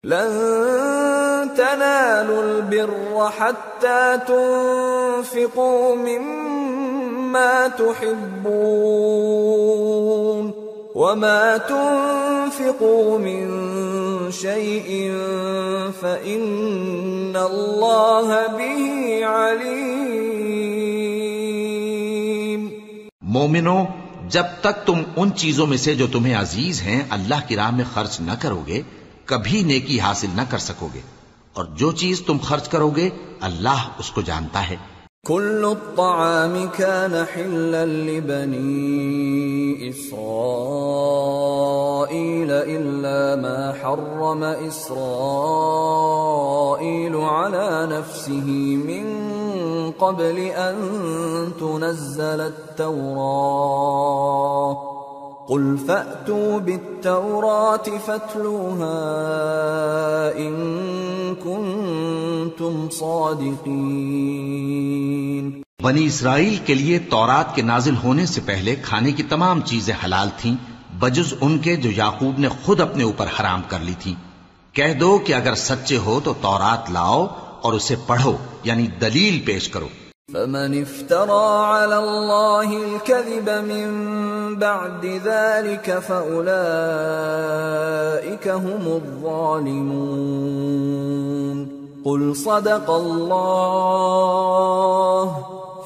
لن تنالوا البر حتى تنفقوا مما تحبون وما تنفقوا من شيء فإن الله به عليم. مومنو، جب تک تم ان چیزوں میں سے جو تمہیں عزیز ہیں اللہ کی راہ میں خرچ نہ کرو گے کبھی نیکی حاصل نہ کر سکو گے، اور جو چیز تم خرچ کرو گے اللہ اس کو جانتا ہے. كل الطعام كان حلا لبني إسرائيل إلا ما حرم إسرائيل على نفسه من قبل أن تنزل التوراة قل فأتوا بالتوراة فاتلوها إن كنتم صادقين. بنی اسرائیل کے لیے تورات کے نازل ہونے سے پہلے کھانے کی تمام چیزیں حلال تھیں بجز ان کے جو یعقوب نے خود اپنے اوپر حرام کر لی تھی. کہہ دو کہ اگر سچے ہو تو تورات لاؤ اور اسے پڑھو، یعنی دلیل پیش کرو. فمن افترى على الله الكذب من بعد ذلك فأولئك هم الظالمون. قل صدق الله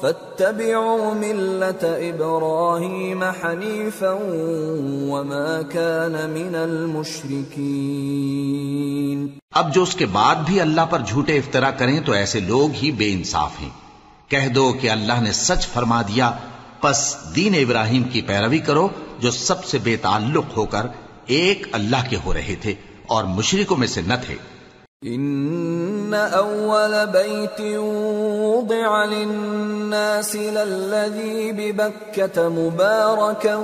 فاتبعوا ملة إبراهيم حنيفا وما كان من المشركين. اب جو اس کے بعد بھی اللہ پر جھوٹے افطرا کریں تو ایسے لوگ ہی بے انصاف ہیں. کہہ دو کہ اللہ نے سچ فرما دیا، پس دین ابراہیم کی پیروی کرو جو سب سے بے تعلق ہو کر ایک اللہ کے ہو رہے تھے اور مشرکوں میں سے نہ تھے. ان اول بیت وضع للناس للذی ببکۃ مبارکا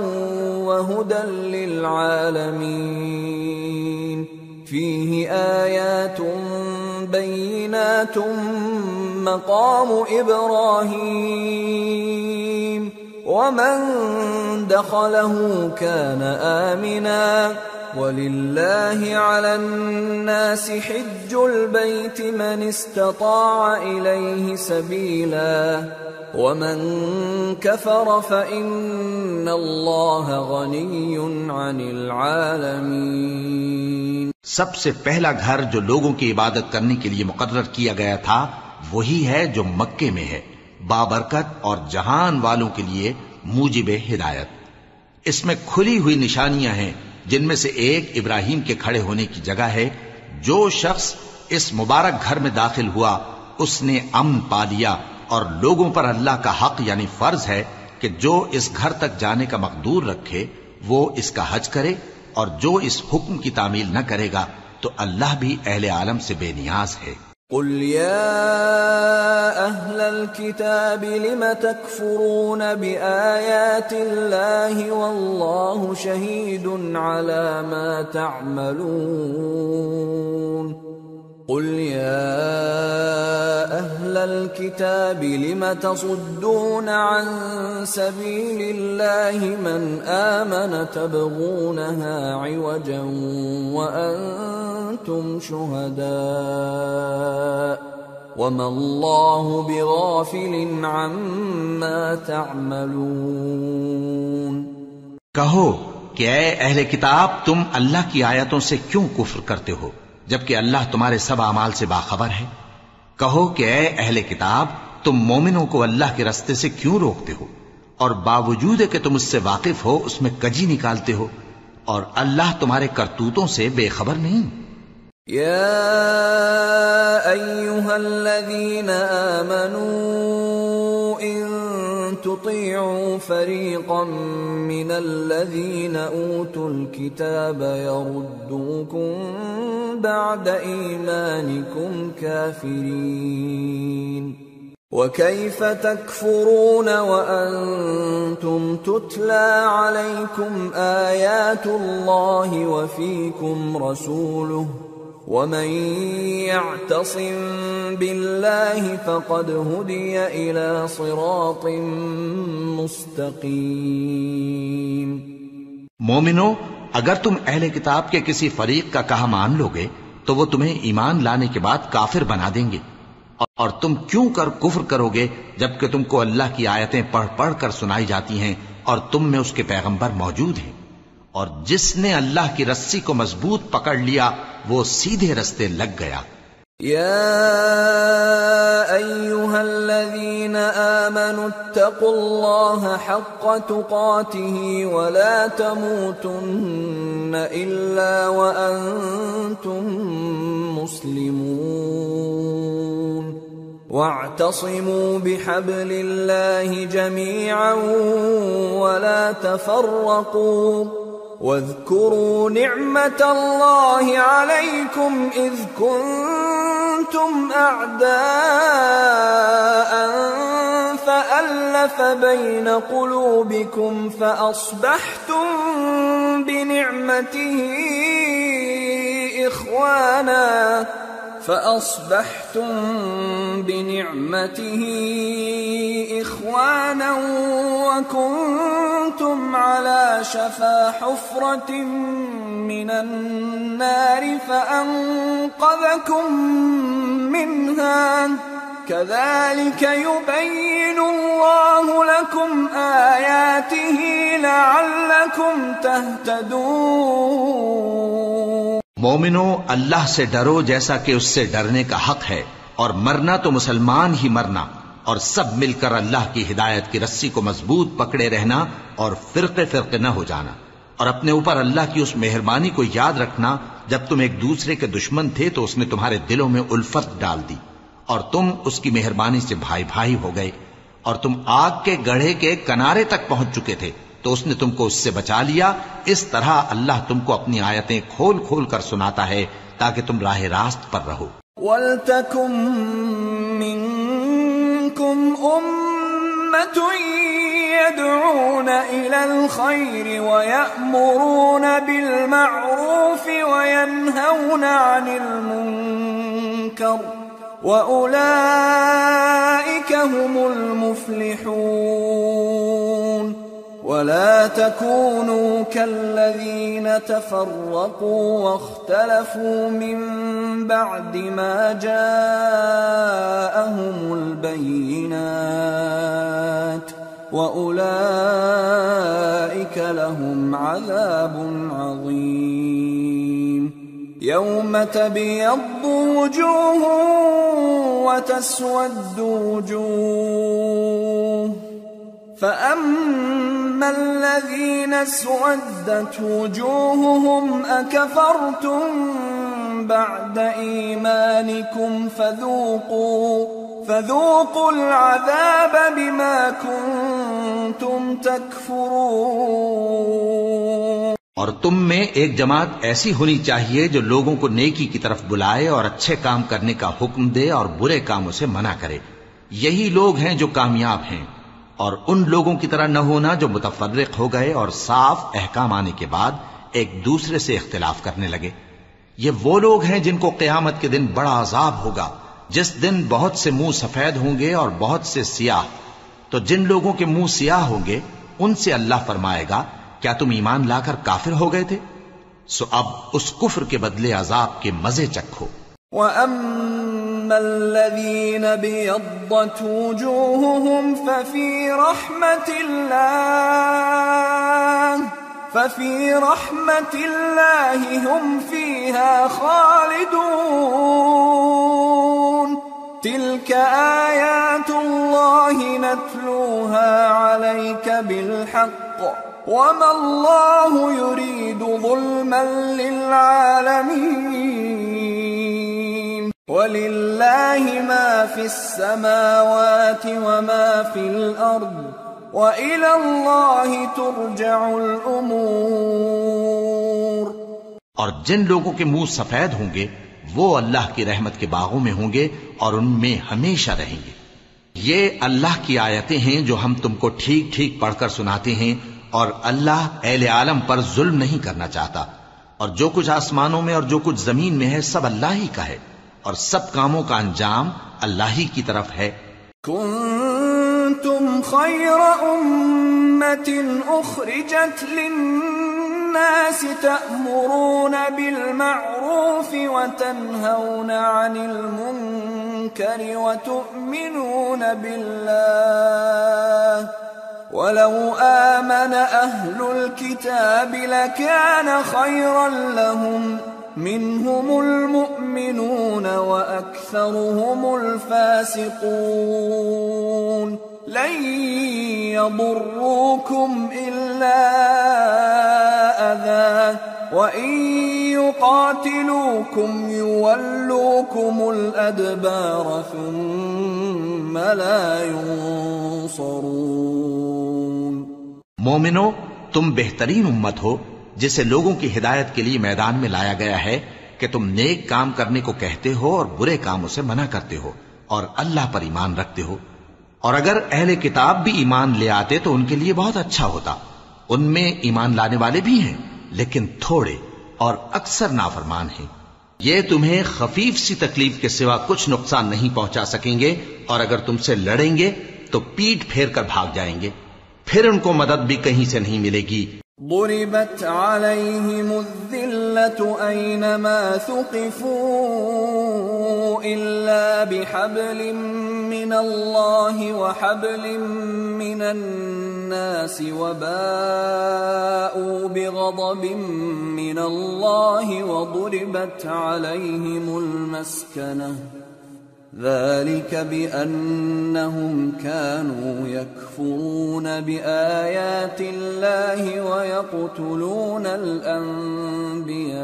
وہدی للعالمین فیہ آیات بینات مقام ابراہیم ومن دخلہ کان آمنا وَلِلَّهِ عَلَى النَّاسِ حِجُّ الْبَيْتِ مَنِ اسْتَطَاعَ إِلَيْهِ سَبِيلًا وَمَنْ كَفَرَ فَإِنَّ اللَّهَ غَنِيٌّ عَنِ الْعَالَمِينَ. سب سے پہلا گھر جو لوگوں کی عبادت کرنے کے لیے مقرر کیا گیا تھا وہی ہے جو مکے میں ہے، بابرکت اور جہان والوں کے لیے موجب ہدایت. اس میں کھلی ہوئی نشانیاں ہیں جن میں سے ایک ابراہیم کے کھڑے ہونے کی جگہ ہے. جو شخص اس مبارک گھر میں داخل ہوا اس نے امن پا لیا، اور لوگوں پر اللہ کا حق یعنی فرض ہے کہ جو اس گھر تک جانے کا مقدور رکھے وہ اس کا حج کرے، اور جو اس حکم کی تعمیل نہ کرے گا تو اللہ بھی اہل عالم سے بے نیاز ہے. قل يا أهل الكتاب لم تكفرون بآيات الله والله شهيد على ما تعملون. قل يا أهل الكتاب لم تصدون عن سبيل الله من آمن تبغونها عوجا وأنتم شهداء وما الله بغافل عما تعملون. کہو کہ اے اہل کتاب تم اللہ کی آیتوں سے کیوں کفر کرتے ہو جبکہ اللہ تمہارے سب اعمال سے باخبر ہے. کہو کہ اے اہل کتاب تم مومنوں کو اللہ کے رستے سے کیوں روکتے ہو اور باوجود کہ تم اس سے واقف ہو اس میں کجی نکالتے ہو، اور اللہ تمہارے کرتوتوں سے بے خبر نہیں. یا ایھا الذین آمنوا ان تطیعوا فریقا من الذین اوتوا الکتاب یردوکم بعد ایمانکم کافرین وَكَيْفَ تَكْفُرُونَ وَأَنْتُمْ تُتْلَى عَلَيْكُمْ آيَاتُ اللَّهِ وَفِيكُمْ رَسُولُهُ وَمَنْ يَعْتَصِمْ بِاللَّهِ فَقَدْ هُدِيَ إِلَى صِرَاطٍ مُسْتَقِيمٍ. مومنو، اگر تم اہل کتاب کے کسی فریق کا کہا مان لو گے تو وہ تمہیں ایمان لانے کے بعد کافر بنا دیں گے، اور تم کیوں کر کفر کرو گے جبکہ تم کو اللہ کی آیتیں پڑھ پڑھ کر سنائی جاتی ہیں اور تم میں اس کے پیغمبر موجود ہیں۔ اور جس نے اللہ کی رسی کو مضبوط پکڑ لیا وہ سیدھے رستے لگ گیا۔ يا أيها الذين آمنوا اتقوا الله حق تقاته ولا تموتن إلا وأنتم مسلمون واعتصموا بحبل الله جميعا ولا تفرقوا واذكروا نعمة الله عليكم إذ كنتم أعداء فألف بين قلوبكم فأصبحتم بنعمته إخوانا وكنتم على شفا حفرة من النار فأنقذكم منها كذلك يبين الله لكم آياته لعلكم تهتدون۔ مومنو، اللہ سے ڈرو جیسا کہ اس سے ڈرنے کا حق ہے، اور مرنا تو مسلمان ہی مرنا، اور سب مل کر اللہ کی ہدایت کی رسی کو مضبوط پکڑے رہنا اور فرقے فرقے نہ ہو جانا، اور اپنے اوپر اللہ کی اس مہربانی کو یاد رکھنا جب تم ایک دوسرے کے دشمن تھے تو اس نے تمہارے دلوں میں الفت ڈال دی اور تم اس کی مہربانی سے بھائی بھائی ہو گئے، اور تم آگ کے گڑھے کے کنارے تک پہنچ چکے تھے تو اس نے تم کو اس سے بچا لیا۔ اس طرح اللہ تم کو اپنی آیتیں کھول کھول کر سناتا ہے تاکہ تم راہ راست پر رہو۔ وَلْتَكُن مِّنكُمْ أُمَّةٌ يَدْعُونَ إِلَى الْخَيْرِ وَيَأْمُرُونَ بِالْمَعْرُوفِ وَيَنْهَوْنَ عَنِ الْمُنكَرِ وَأُولَئِكَ هُمُ الْمُفْلِحُونَ۔ ولا تكونوا كالذين تفرقوا واختلفوا من بعد ما جاءهم البينات وأولئك لهم عذاب عظيم۔ يوم تبيض وجوه وتسود وجوه فأما الذين اسودت وجوههم أكفرتم بعد إيمانكم فذوقوا العذاب بما كنتم تكفرون۔ اور تم میں ایک جماعت ایسی ہونی چاہیے جو لوگوں کو نیکی کی طرف بلائے اور اچھے کام کرنے کا حکم دے اور برے کاموں سے منع کرے، یہی لوگ ہیں جو کامیاب ہیں۔ اور ان لوگوں کی طرح نہ ہونا جو متفرق ہو گئے اور صاف احکام آنے کے بعد ایک دوسرے سے اختلاف کرنے لگے۔ یہ وہ لوگ ہیں جن کو قیامت کے دن بڑا عذاب ہوگا، جس دن بہت سے منہ سفید ہوں گے اور بہت سے سیاہ۔ تو جن لوگوں کے منہ سیاہ ہوں گے ان سے اللہ فرمائے گا، کیا تم ایمان لا کر کافر ہو گئے تھے؟ سو اب اس کفر کے بدلے عذاب کے مزے چکھو۔ وَأَمَّا الَّذِينَ بِيَضَّتْ وُجُوهُهُمْ فَفِي رَحْمَةِ اللَّهِ هُمْ فِيهَا خَالِدُونَ۔ تِلْكَ آيَاتُ اللَّهِ نَتْلُوهَا عَلَيْكَ بِالْحَقِّ وَمَا اللَّهُ يُرِيدُ ظُلْمًا لِّلْعَالَمِينَ۔ وَلِلَّهِ مَا فِي السَّمَاوَاتِ وَمَا فِي الْأَرْضِ وَإِلَى اللَّهِ تُرْجَعُ الْأُمُورُ۔ اور جن لوگوں کے منہ سفید ہوں گے وہ اللہ کی رحمت کے باغوں میں ہوں گے اور ان میں ہمیشہ رہیں گے۔ یہ اللہ کی آیتیں ہیں جو ہم تم کو ٹھیک ٹھیک پڑھ کر سناتے ہیں، اور اللہ اہل عالم پر ظلم نہیں کرنا چاہتا، اور جو کچھ آسمانوں میں اور جو کچھ زمین میں ہے سب اللہ ہی کا ہے، اور سب کاموں کا انجام اللہ ہی کی طرف ہے۔ کنتم خیر امت اخرجت للناس الناس تأمرون بالمعروف وتنهون عن المنكر وتؤمنون بالله ولو آمن أهل الكتاب لكان خيرا لهم منهم المؤمنون وأكثرهم الفاسقون لن يضروكم إلا أذى وإن يقاتلوكم يولوكم الأدبار ثم لا ينصرون. مومنو، تم بہترین امت ہو جسے لوگوں کی ہدایت کے لیے میدان میں لایا گیا ہے کہ تم نیک کام کرنے کو کہتے ہو اور برے کاموں سے منع کرتے ہو اور اللہ پر ایمان رکھتے ہو. اور اگر اہل کتاب بھی ایمان لے آتے تو ان کے لیے بہت اچھا ہوتا. ان میں ایمان لانے والے بھی ہیں لیکن تھوڑے اور اکثر نافرمان ہیں. یہ تمہیں خفیف سی تکلیف کے سوا کچھ نقصان نہیں پہنچا سکیں گے، اور اگر تم سے لڑیں گے تو پیٹ پھیر کر بھاگ جائیں گے، پھر ان کو مدد بھی کہیں سے نہیں ملے گی. ضربت عليهم الذلة أينما ثقفوا إلا بحبل من الله وحبل من الناس وباءوا بغضب من الله وضربت عليهم المسكنة ذلك بأنهم كانوا يكفرون بآيات الله ويقتلون الأنبياء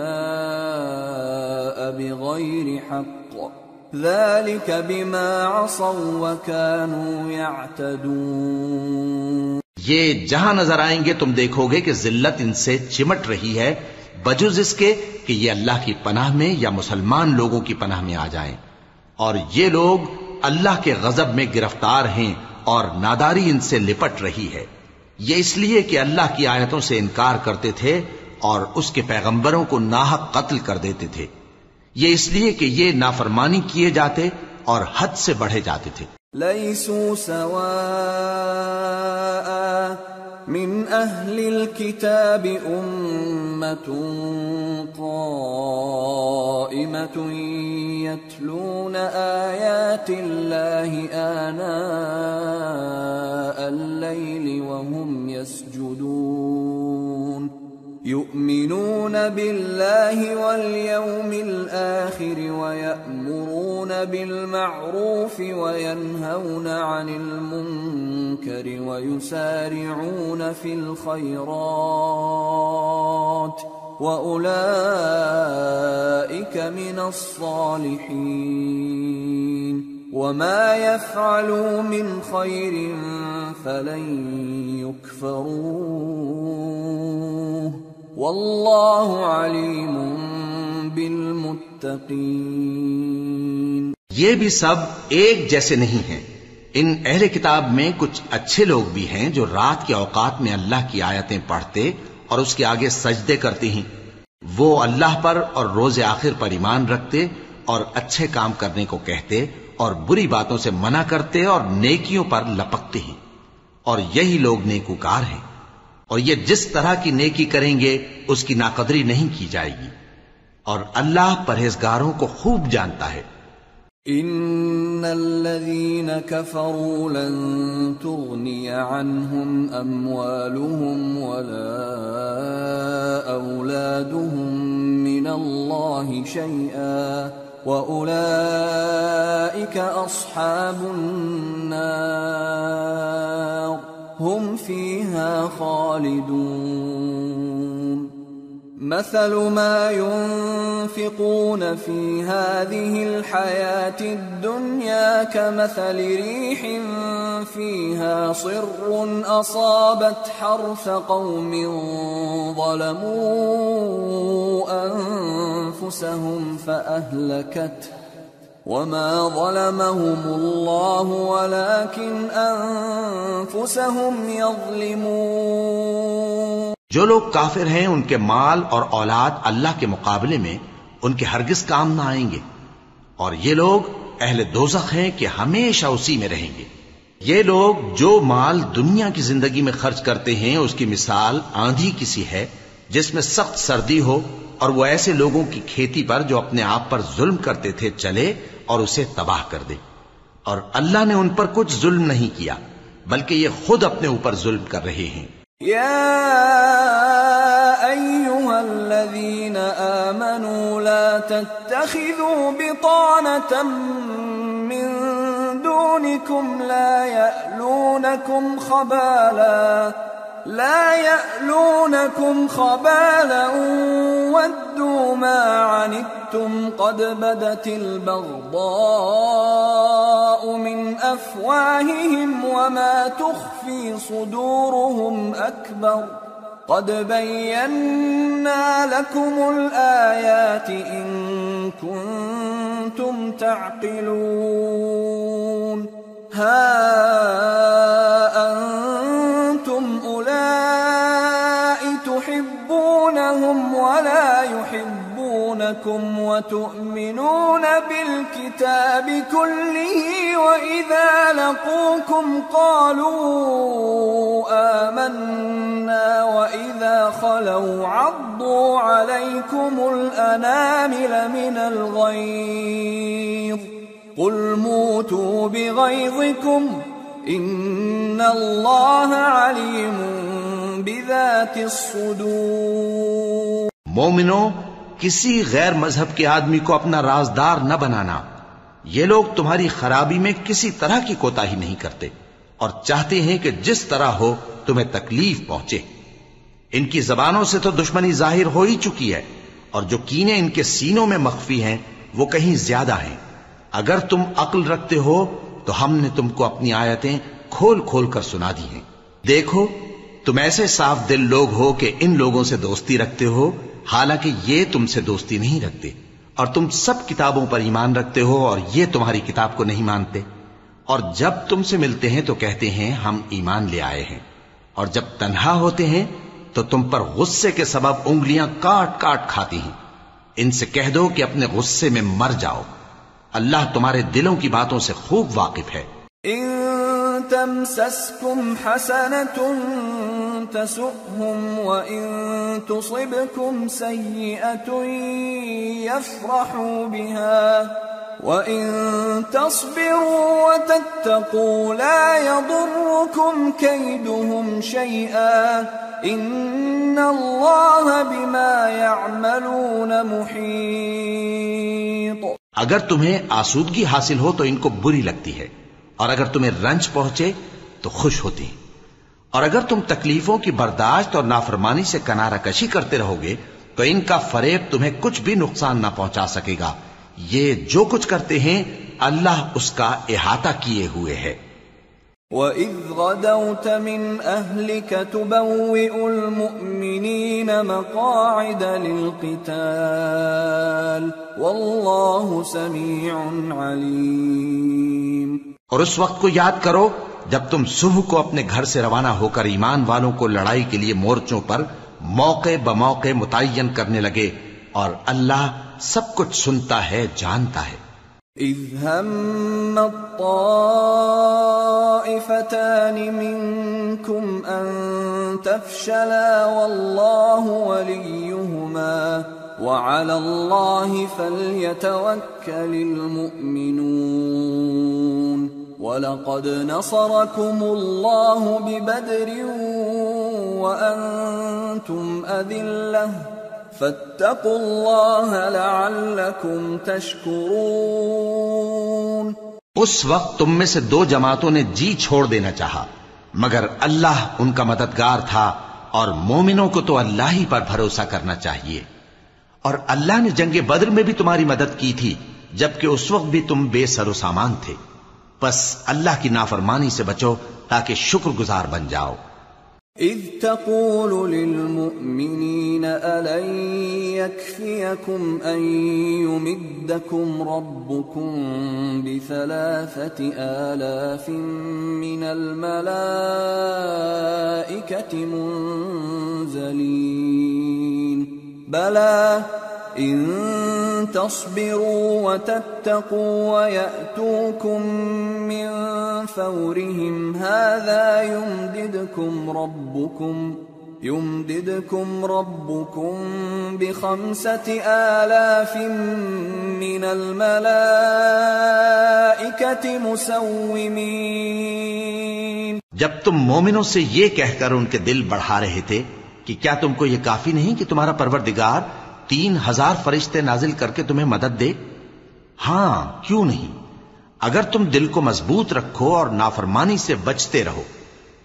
بغير حق ذلك بما عصوا وكانوا يعتدون. یہ جہاں نظر آئیں گے تم دیکھو گے کہ ذلت ان سے چمٹ رہی ہے بجز اس کے کہ یہ اللہ کی پناہ میں یا مسلمان لوگوں کی پناہ میں آ جائیں. اور یہ لوگ اللہ کے غضب میں گرفتار ہیں اور ناداری ان سے لپٹ رہی ہے. یہ اس لیے کہ اللہ کی آیتوں سے انکار کرتے تھے اور اس کے پیغمبروں کو ناحق قتل کر دیتے تھے. یہ اس لیے کہ یہ نافرمانی کیے جاتے اور حد سے بڑھے جاتے تھے. لیسوا سواء من اہل الكتاب امة قائمة يتلون آیات اللہ آناء اللیل وهم يسجدون يؤمنون بالله واليوم الآخر ويأمرون بالمعروف وينهون عن المنكر ويسارعون في الخيرات وأولئك من الصالحين وما يفعلوا من خير فلن يكفروه واللہ علیم بالمتقین. یہ بھی سب ایک جیسے نہیں ہیں. ان اہل کتاب میں کچھ اچھے لوگ بھی ہیں جو رات کے اوقات میں اللہ کی آیتیں پڑھتے اور اس کے آگے سجدے کرتے ہیں. وہ اللہ پر اور روز آخر پر ایمان رکھتے اور اچھے کام کرنے کو کہتے اور بری باتوں سے منع کرتے اور نیکیوں پر لپکتے ہیں، اور یہی لوگ نیکوکار ہیں. اور یہ جس طرح کی نیکی کریں گے اس کی ناقدری نہیں کی جائے گی، اور اللہ پرہیزگاروں کو خوب جانتا ہے. ان الذين كفروا لن تغني عنهم اموالهم ولا اولادهم من الله شيئا واولئك اصحاب النار هم فيها خالدون. مثل ما ينفقون في هذه الحياة الدنيا كمثل ريح فيها صر أصابت حرث قوم ظلموا أنفسهم فأهلكته وما ظلمهم الله ولكن أنفسهم يظلمون. جو لوگ کافر ہیں ان کے مال اور اولاد اللہ کے مقابلے میں ان کے ہرگز کام نہ آئیں گے، اور یہ لوگ اہل دوزخ ہیں کہ ہمیشہ اسی میں رہیں گے. یہ لوگ جو مال دنیا کی زندگی میں خرچ کرتے ہیں اس کی مثال آندھی کسی ہے جس میں سخت سردی ہو، اور وہ ایسے لوگوں کی کھیتی پر جو اپنے آپ پر ظلم کرتے تھے چلے اور اسے تباہ کر دے۔ اور اللہ نے ان پر کچھ ظلم نہیں کیا، بلکہ یہ خود اپنے اوپر ظلم کر رہے ہیں۔ يا أيها الذين آمنوا لا تتخذوا بطانة من دونكم لا يألونكم خبالا ودوا ما عنتم قد بدت البغضاء من أفواههم وما تخفي صدورهم أكبر قد بينا لكم الآيات إن كنتم تعقلون ها أنتم أولئك تحبونهم ولا يحبونكم وتؤمنون بالكتاب كله وإذا لقوكم قالوا آمنا وإذا خلوا عضوا عليكم الأنامل من الغيظ قل موتوا بغيظكم إن الله عليم بذات الصدور۔ مومنو، کسی غیر مذہب کے آدمی کو اپنا رازدار نہ بنانا۔ یہ لوگ تمہاری خرابی میں کسی طرح کی کوتاہی نہیں کرتے اور چاہتے ہیں کہ جس طرح ہو تمہیں تکلیف پہنچے۔ ان کی زبانوں سے تو دشمنی ظاہر ہو ہی چکی ہے، اور جو کینے ان کے سینوں میں مخفی ہیں وہ کہیں زیادہ ہیں۔ اگر تم عقل رکھتے ہو تو ہم نے تم کو اپنی آیتیں کھول کھول کر سنا دی ہیں۔ دیکھو، تم ایسے صاف دل لوگ ہو کہ ان لوگوں سے دوستی رکھتے ہو، حالانکہ یہ تم سے دوستی نہیں رکھتے، اور تم سب کتابوں پر ایمان رکھتے ہو اور یہ تمہاری کتاب کو نہیں مانتے، اور جب تم سے ملتے ہیں تو کہتے ہیں ہم ایمان لے آئے ہیں، اور جب تنہا ہوتے ہیں تو تم پر غصے کے سبب انگلیاں کاٹ کاٹ کھاتی ہیں۔ ان سے کہہ دو کہ اپنے غصے میں مر جاؤ، اللہ تمہارے دلوں کی باتوں سے خوب واقف ہے۔ إن تمسسكم حسنة تسؤهم وإن تصبكم سيئة يفرحوا بها وإن تصبروا وتتقوا لا يضركم كيدهم شيئا إن الله بما يعملون محيط۔ اگر تمہیں آسودگی حاصل ہو تو ان کو بری لگتی ہے، اور اگر تمہیں رنج پہنچے تو خوش ہوتی ہیں، اور اگر تم تکلیفوں کی برداشت اور نافرمانی سے کنارہ کشی کرتے رہو گے تو ان کا فریب تمہیں کچھ بھی نقصان نہ پہنچا سکے گا۔ یہ جو کچھ کرتے ہیں اللہ اس کا احاطہ کیے ہوئے ہے۔ وَإِذْ غَدَوْتَ مِنْ أَهْلِكَ تُبَوِّئُ الْمُؤْمِنِينَ مَقَاعِدَ لِلْقِتَالِ وَاللَّهُ سَمِيعٌ عَلِيمٌ۔ اور اس وقت کو یاد کرو جب تم صبح کو اپنے گھر سے روانہ ہو کر ایمان والوں کو لڑائی کے لیے مورچوں پر موقع بموقع متعین کرنے لگے، اور اللہ سب کچھ سنتا ہے، جانتا ہے۔ إِذْ هَمَّ الطَّائِفَتَانِ مِنْكُمْ أَنْ تَفْشَلَا وَاللَّهُ وَلِيُّهُمَا وَعَلَى اللَّهِ فَلْيَتَوَكَّلِ الْمُؤْمِنُونَ وَلَقَدْ نَصَرَكُمُ اللَّهُ بِبَدْرٍ وَأَنْتُمْ أَذِلَّةٌ فَاتَّقُوا اللَّهَ لَعَلَّكُمْ تَشْكُرُونَ۔ اس وقت تم میں سے دو جماعتوں نے جی چھوڑ دینا چاہا، مگر اللہ ان کا مددگار تھا، اور مومنوں کو تو اللہ ہی پر بھروسہ کرنا چاہیے۔ اور اللہ نے جنگ بدر میں بھی تمہاری مدد کی تھی، جبکہ اس وقت بھی تم بے سر و سامان تھے، بس اللہ کی نافرمانی سے بچو تاکہ شکر گزار بن جاؤ۔ إِذْ تَقُولُ لِلْمُؤْمِنِينَ أَلَنْ يَكْفِيَكُمْ أَنْ يُمِدَّكُمْ رَبُّكُمْ ب3,000 مِّنَ الْمَلَائِكَةِ مُنْزَلِينَ بَلَى إِن تَصْبِرُوا وَتَتَّقُوا وَيَأْتُوكُم مِّن فَوْرِهِمْ هَٰذَا يُمْدِدْكُمْ يمددكم ربكم ب5,000 من الملائكة مسومين۔ جب تم مومنوں سے یہ کہہ کر ان کے دل بڑھا رہے تھے کہ کیا تم کو یہ کافی نہیں کہ تمہارا پروردگار 3,000 فرشتے نازل کر کے تمہیں مدد دے؟ ہاں، کیوں نہیں؟ اگر تم دل کو مضبوط رکھو اور نافرمانی سے بچتے رہو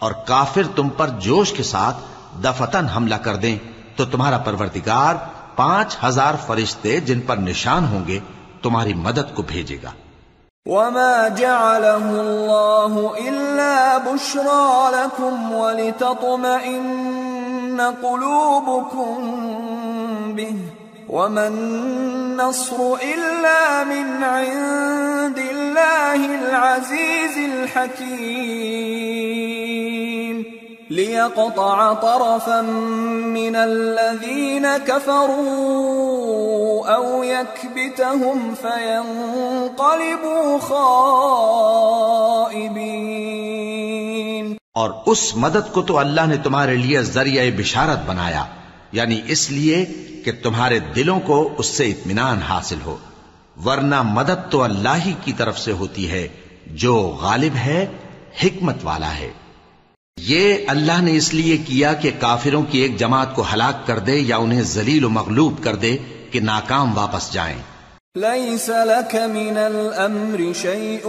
اور کافر تم پر جوش کے ساتھ دفتن حملہ کر دیں تو تمہارا پروردگار 5,000 فرشتے جن پر نشان ہوں گے تمہاری مدد کو بھیجے گا۔ وما جعله الله إلا بشرى لكم ولتطمئن قلوبكم به وما النصر إلا من عند الله العزيز الحكيم ليقطع طرفا من الذين كفروا أو يكبتهم فينقلبوا خائبين۔ اور اس مدد کو تو اللہ نے تمہارے لیے ذریعہ بشارت بنایا، یعنی اس لیے کہ تمہارے دلوں کو اس سے اطمینان حاصل ہو، ورنہ مدد تو اللہ ہی کی طرف سے ہوتی ہے جو غالب ہے، حکمت والا ہے۔ یہ اللہ نے اس لیے کیا کہ کافروں کی ایک جماعت کو ہلاک کر دے یا انہیں ذلیل و مغلوب کر دے کہ ناکام واپس جائیں۔ ليس لك من الأمر شيء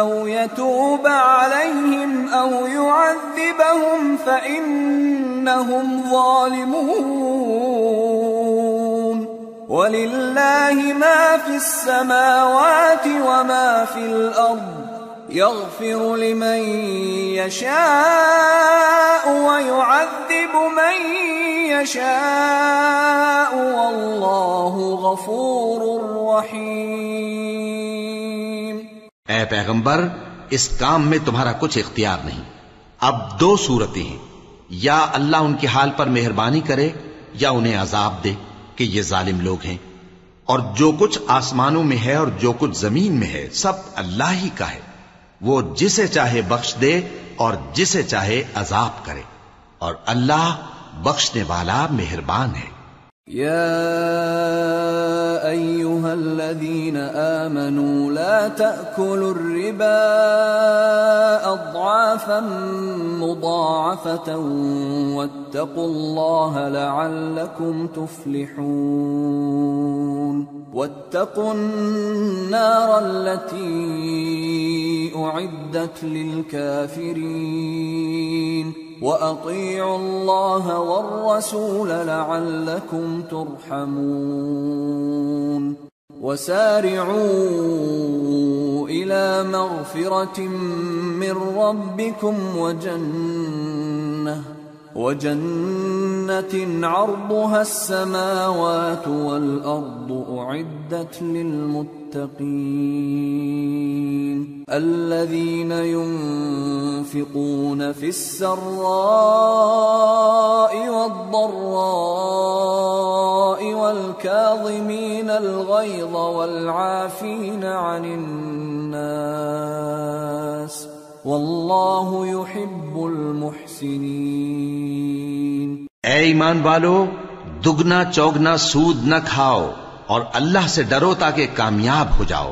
أو يتوب عليهم أو يعذبهم فإنهم ظالمون ولله ما في السماوات وما في الأرض يغفر لمن يشاء ويعذب من يشاء والله غفور رحيم۔ اے پیغمبر، اس کام میں تمہارا کچھ اختیار نہیں۔ اب 2 صورتیں ہیں، یا اللہ ان کے حال پر مہربانی کرے یا انہیں عذاب دے کہ یہ ظالم لوگ ہیں، اور جو کچھ آسمانوں میں ہے اور جو کچھ زمین میں ہے سب اللہ ہی کا ہے، وہ جسے چاہے بخش دے اور جسے چاہے عذاب کرے، اور اللہ بخشنے والا مہربان ہے۔ یا ایھا الذین آمنوا لا تأکلوا الربا اضعافا مضاعفة واتقوا اللہ لعلکم تفلحون۔ واتقوا النار التي أعدت للكافرين وأطيعوا الله والرسول لعلكم ترحمون۔ وسارعوا إلى مغفرة من ربكم وجنة عرضها السماوات والأرض أعدت للمتقين الذين ينفقون في السراء والضراء والكاظمين الغيظ والعافين عن الناس واللہ یحب المحسنین۔ اے ایمان والو، دگنا چوگنا سود نہ کھاؤ اور اللہ سے ڈرو تاکہ کامیاب ہو جاؤ،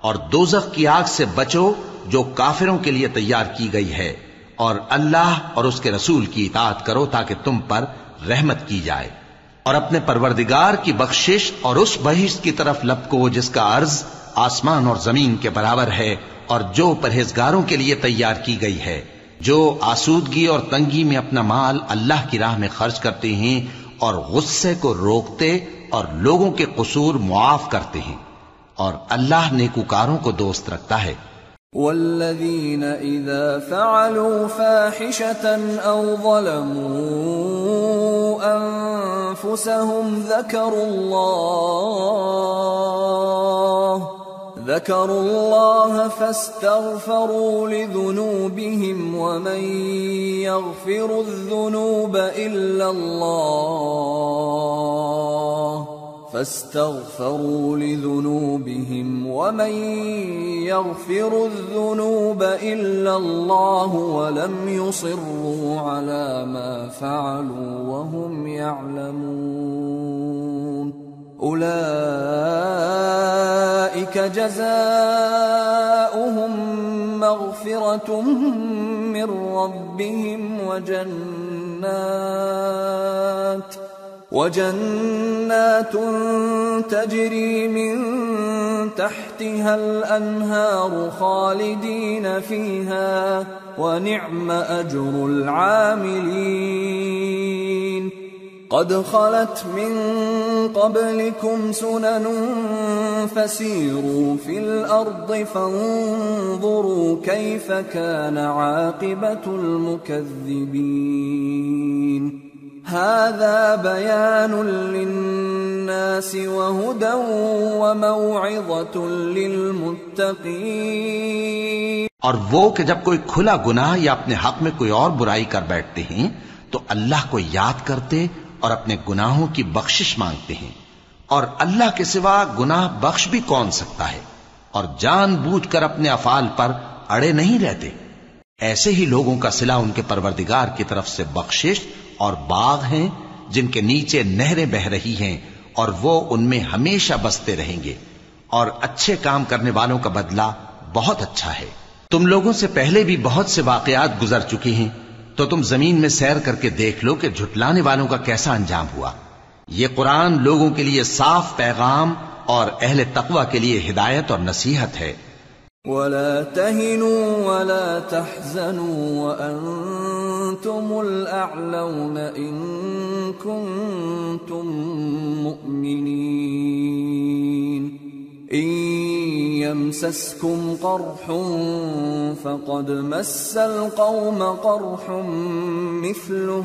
اور دوزخ کی آگ سے بچو جو کافروں کے لیے تیار کی گئی ہے، اور اللہ اور اس کے رسول کی اطاعت کرو تاکہ تم پر رحمت کی جائے، اور اپنے پروردگار کی بخشش اور اس بہشت کی طرف لپکو جس کا عرض آسمان اور زمین کے برابر ہے، اور جو پرہیزگاروں کے لیے تیار کی گئی ہے، جو آسودگی اور تنگی میں اپنا مال اللہ کی راہ میں خرچ کرتے ہیں اور غصے کو روکتے اور لوگوں کے قصور معاف کرتے ہیں، اور اللہ نیکوکاروں کو دوست رکھتا ہے۔ والذین اذا فعلوا فاحشة او ظلموا انفسهم ذكروا الله فاستغفروا لذنوبهم ومن يغفر الذنوب إلا الله فاستغفروا لذنوبهم ومن يغفر الذنوب إلا الله ولم يصروا على ما فعلوا وهم يعلمون أولئك جزاؤهم مغفرة من ربهم وجنات تجري من تحتها الأنهار خالدين فيها ونعم أجر العاملين قد خلت من قبلكم سنن فسيروا في الأرض فانظروا كيف كان عاقبة المكذبين هذا بيان للناس وهدى وموعظة للمتقين۔ اور وہ کہ جب کوئی کھلا گناہ یا اپنے حق میں کوئی اور برائی کر بیٹھتے ہیں تو اللہ کو یاد کرتے اور اپنے گناہوں کی بخشش مانگتے ہیں، اور اللہ کے سوا گناہ بخش بھی کون سکتا ہے، اور جان بوجھ کر اپنے افعال پر اڑے نہیں رہتے۔ ایسے ہی لوگوں کا صلہ ان کے پروردگار کی طرف سے بخشش اور باغ ہیں جن کے نیچے نہریں بہ رہی ہیں اور وہ ان میں ہمیشہ بستے رہیں گے، اور اچھے کام کرنے والوں کا بدلہ بہت اچھا ہے۔ تم لوگوں سے پہلے بھی بہت سے واقعات گزر چکے ہیں، تو تم زمین میں سیر کر کے دیکھ لو کہ جھٹلانے والوں کا کیسا انجام ہوا۔ یہ قرآن لوگوں کے لیے صاف پیغام اور اہل تقوی کے لیے ہدایت اور نصیحت ہے۔ وَلَا تَهِنُوا وَلَا تَحْزَنُوا وَأَنْتُمُ الْأَعْلَوْنَ إِن كُنتُم مُّؤْمِنِينَ إِن يَمْسَسْكُمْ قَرْحٌ فَقَدْ مَسَّ الْقَوْمَ قَرْحٌ مِثْلُهُ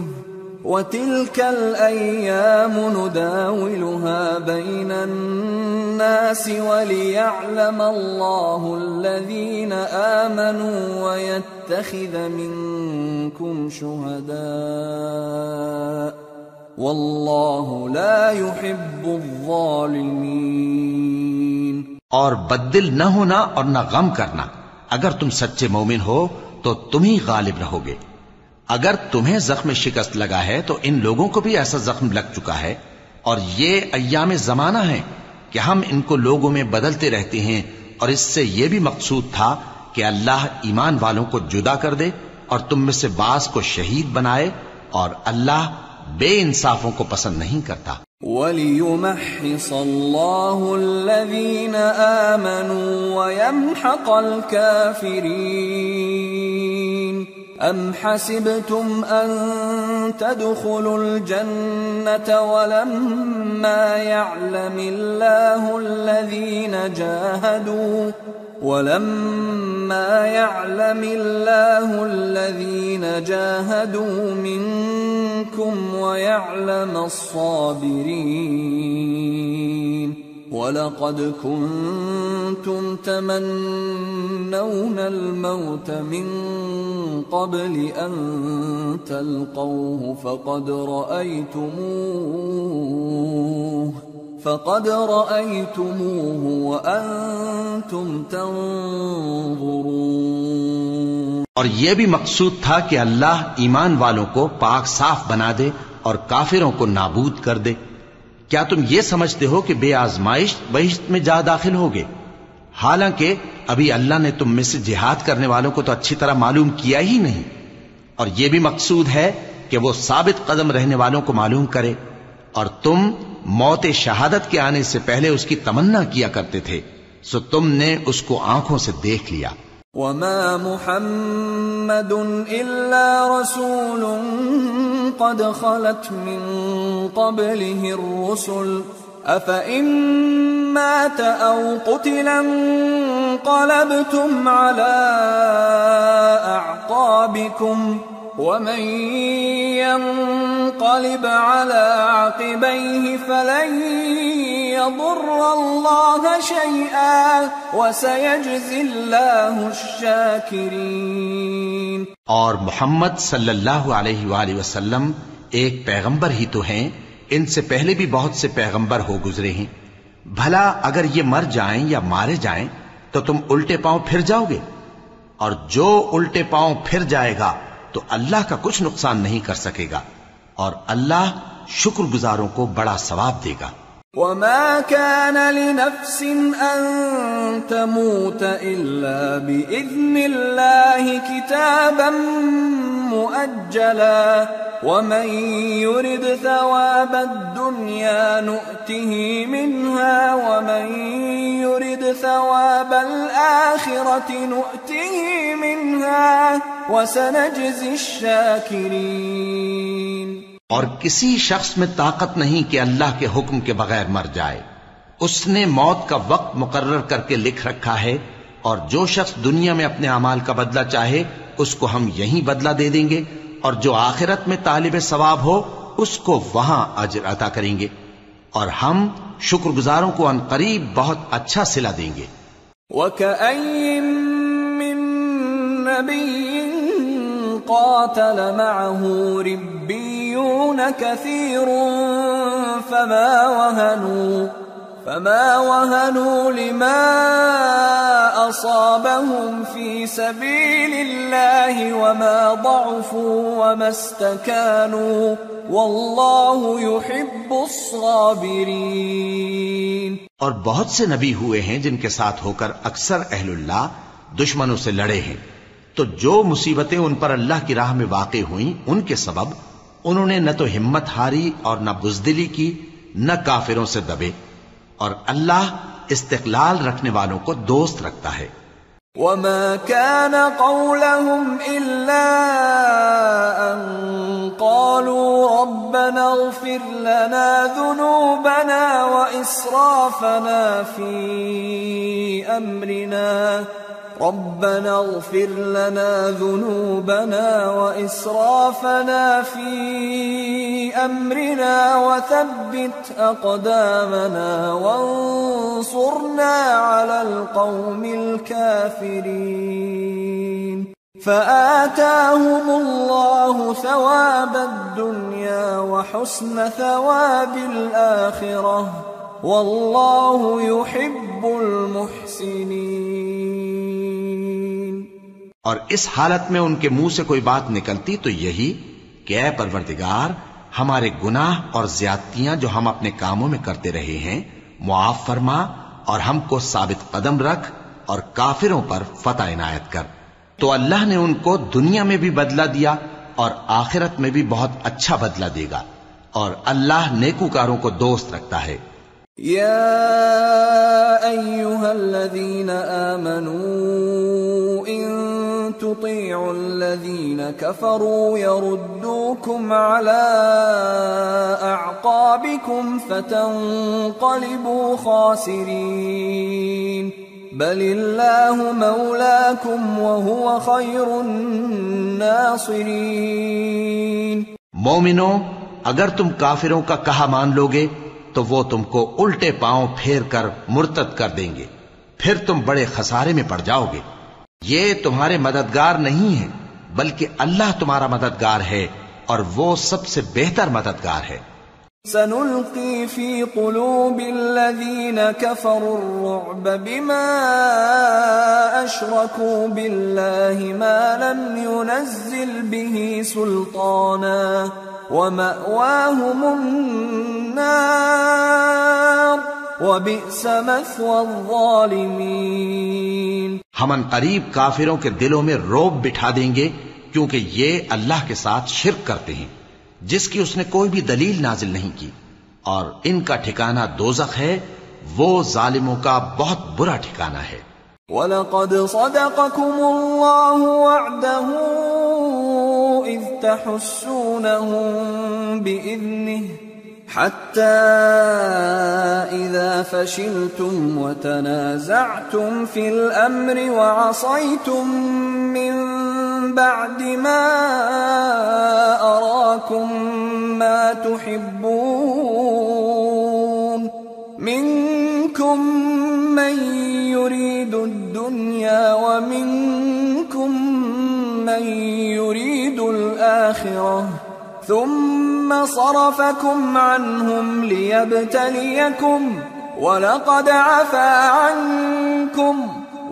وَتِلْكَ الْأَيَّامُ نُدَاوِلُهَا بَيْنَ النَّاسِ وَلِيَعْلَمَ اللَّهُ الَّذِينَ آمَنُوا وَيَتَّخِذَ مِنكُمْ شُهَدَاءَ وَاللَّهُ لَا يُحِبُّ الظَّالِمِينَ۔ اور بددل نہ ہونا اور نہ غم کرنا، اگر تم سچے مومن ہو تو تم ہی غالب رہو گے۔ اگر تمہیں زخم شکست لگا ہے تو ان لوگوں کو بھی ایسا زخم لگ چکا ہے، اور یہ ایام زمانہ ہیں کہ ہم ان کو لوگوں میں بدلتے رہتے ہیں، اور اس سے یہ بھی مقصود تھا کہ اللہ ایمان والوں کو جدا کر دے اور تم میں سے بعض کو شہید بنائے، اور اللہ بے انصافوں کو پسند نہیں کرتا۔ وَلِيُمَحِّصَ اللَّهُ الَّذِينَ آمَنُوا وَيَمْحَقَ الْكَافِرِينَ أَمْ حَسِبْتُمْ أَن تَدْخُلُوا الْجَنَّةَ وَلَمَّا يَعْلَمِ اللَّهُ الَّذِينَ جَاهَدُوا مِنكُمْ وَيَعْلَمَ الصَّابِرِينَ وَلَقَدْ كُنتُمْ تَمَنَّوْنَ الْمَوْتَ مِنْ قَبْلِ أَنْ تَلْقَوْهُ فَقَدْ رَأَيْتُمُوهُ وَأَنْتُمْ تَنْظُرُونَ۔ اور یہ بھی مقصود تھا کہ اللہ ایمان والوں کو پاک صاف بنا دے اور کافروں کو نابود کر دے۔ کیا تم یہ سمجھتے ہو کہ بے آزمائش بہشت میں جا داخل ہوگے؟ حالانکہ ابھی اللہ نے تم میں سے جہاد کرنے والوں کو تو اچھی طرح معلوم کیا ہی نہیں، اور یہ بھی مقصود ہے کہ وہ ثابت قدم رہنے والوں کو معلوم کرے، اور تم موت شہادت کے آنے سے پہلے اس کی تمنا کیا کرتے تھے، سو تم نے اس کو آنکھوں سے دیکھ لیا۔ وَمَا مُحَمَّدٌ إِلَّا رَسُولٌ قَدْ خَلَتْ مِن قَبْلِهِ الرُّسُلُ أَفَإِن مَّاتَ أَوْ قُتِلَ انقَلَبْتُمْ عَلَى أَعْقَابِكُمْ وَمَن يَنقَلِبْ عَلَى عَقِبَيْهِ فَلَن يَضُرَّ اللَّهَ شَيْئًا وَسَيَجْزِي اللَّهُ الشَّاكِرِينَ۔ اور محمد صلی اللہ علیہ وآلہ وسلم ایک پیغمبر ہی تو ہیں، ان سے پہلے بھی بہت سے پیغمبر ہو گزرے ہیں، بھلا اگر یہ مر جائیں یا مارے جائیں تو تم الٹے پاؤں پھر جاؤ گے؟ اور جو الٹے پاؤں پھر جائے گا تو اللہ کا کچھ نقصان نہیں کر سکے گا، اور اللہ شکر گزاروں کو بڑا ثواب دے گا۔ وما كان لنفس أن تموت إلا بإذن الله كتابا مؤجلا ومن يرد ثواب الدنيا نؤته منها ومن يرد ثواب الآخرة نؤته منها وسنجزي الشاكرين۔ اور کسی شخص میں طاقت نہیں کہ اللہ کے حکم کے بغیر مر جائے، اس نے موت کا وقت مقرر کر کے لکھ رکھا ہے، اور جو شخص دنیا میں اپنے اعمال کا بدلہ چاہے اس کو ہم یہیں بدلہ دے دیں گے، اور جو آخرت میں طالب ثواب ہو اس کو وہاں اجر عطا کریں گے، اور ہم شکر گزاروں کو عن قریب بہت اچھا صلہ دیں گے۔ وَكَأَيٍّ مِّن نَّبِيٍّ قاتل معه ربيون كثير فما وهنوا لما أصابهم في سبيل الله وما ضعفوا وما استكانوا والله يحب الصابرين۔ اور بہت سے نبی ہوئے ہیں جن کے ساتھ ہو کر اکثر اہل اللہ دشمنوں سے لڑے ہیں، تو جو مصیبتیں ان پر اللہ کی راہ میں واقع ہوئیں ان کے سبب انہوں نے نہ تو ہمت ہاری اور نہ بزدلی کی، نہ کافروں سے دبے، اور اللہ استقلال رکھنے والوں کو دوست رکھتا ہے۔ وما كان قولهم إلا أن قالوا ربنا اغفر لنا ذنوبنا وإسرافنا في أمرنا ربنا اغفر لنا ذنوبنا وإسرافنا في أمرنا وثبت أقدامنا وانصرنا على القوم الكافرين فآتاهم الله ثواب الدنيا وحسن ثواب الآخرة والله يحب المحسنين۔ اور اس حالت میں ان کے منہ سے کوئی بات نکلتی تو یہی کہ اے پروردگار، ہمارے گناہ اور زیادتیاں جو ہم اپنے کاموں میں کرتے رہے ہیں معاف فرما، اور ہم کو ثابت قدم رکھ اور کافروں پر فتح عنایت کر۔ تو اللہ نے ان کو دنیا میں بھی بدلہ دیا اور آخرت میں بھی بہت اچھا بدلہ دے گا، اور اللہ نیکوکاروں کو دوست رکھتا ہے۔ يا أيها الذين آمنوا إن تطيعوا الذين كفروا يردوكم على أعقابكم فتنقلبوا خاسرين بل الله مولاكم وهو خير الناصرين۔ مومنو، اگر تم کافروں کا کہا مان لوگے تو وہ تم کو الٹے پاؤں پھیر کر مرتد کر دیں گے، پھر تم بڑے خسارے میں پڑ جاؤ گے۔ یہ تمہارے مددگار نہیں ہیں بلکہ اللہ تمہارا مددگار ہے، اور وہ سب سے بہتر مددگار ہے۔ سنلقي في قلوب الذين كفروا الرعب بما أشركوا بالله ما لم ينزل به سلطانا ومأواهم النار وبئس مثوى الظالمين۔ ہم ان قریب کافروں کے دلوں میں رعب بٹھا دیں گے، کیونکہ یہ اللہ کے ساتھ شرک کرتے ہیں جس کی اس نے کوئی بھی دلیل نازل نہیں کی، اور ان کا ٹھکانہ دوزخ ہے، وہ ظالموں کا بہت برا ٹھکانہ ہے۔ وَلَقَدْ صَدَقَكُمُ اللَّهُ وَعْدَهُ إِذْ تَحُسُّونَهُم بِإِذْنِهِ حَتَّى إِذَا فَشِلْتُمْ وَتَنَازَعْتُمْ فِي الْأَمْرِ وَعَصَيْتُمْ مِنْ بعد ما أراكم ما تحبون منكم من يريد الدنيا ومنكم من يريد الآخرة ثم صرفكم عنهم ليبتليكم وَلَقَدْ عَفَا عَنْكُمْ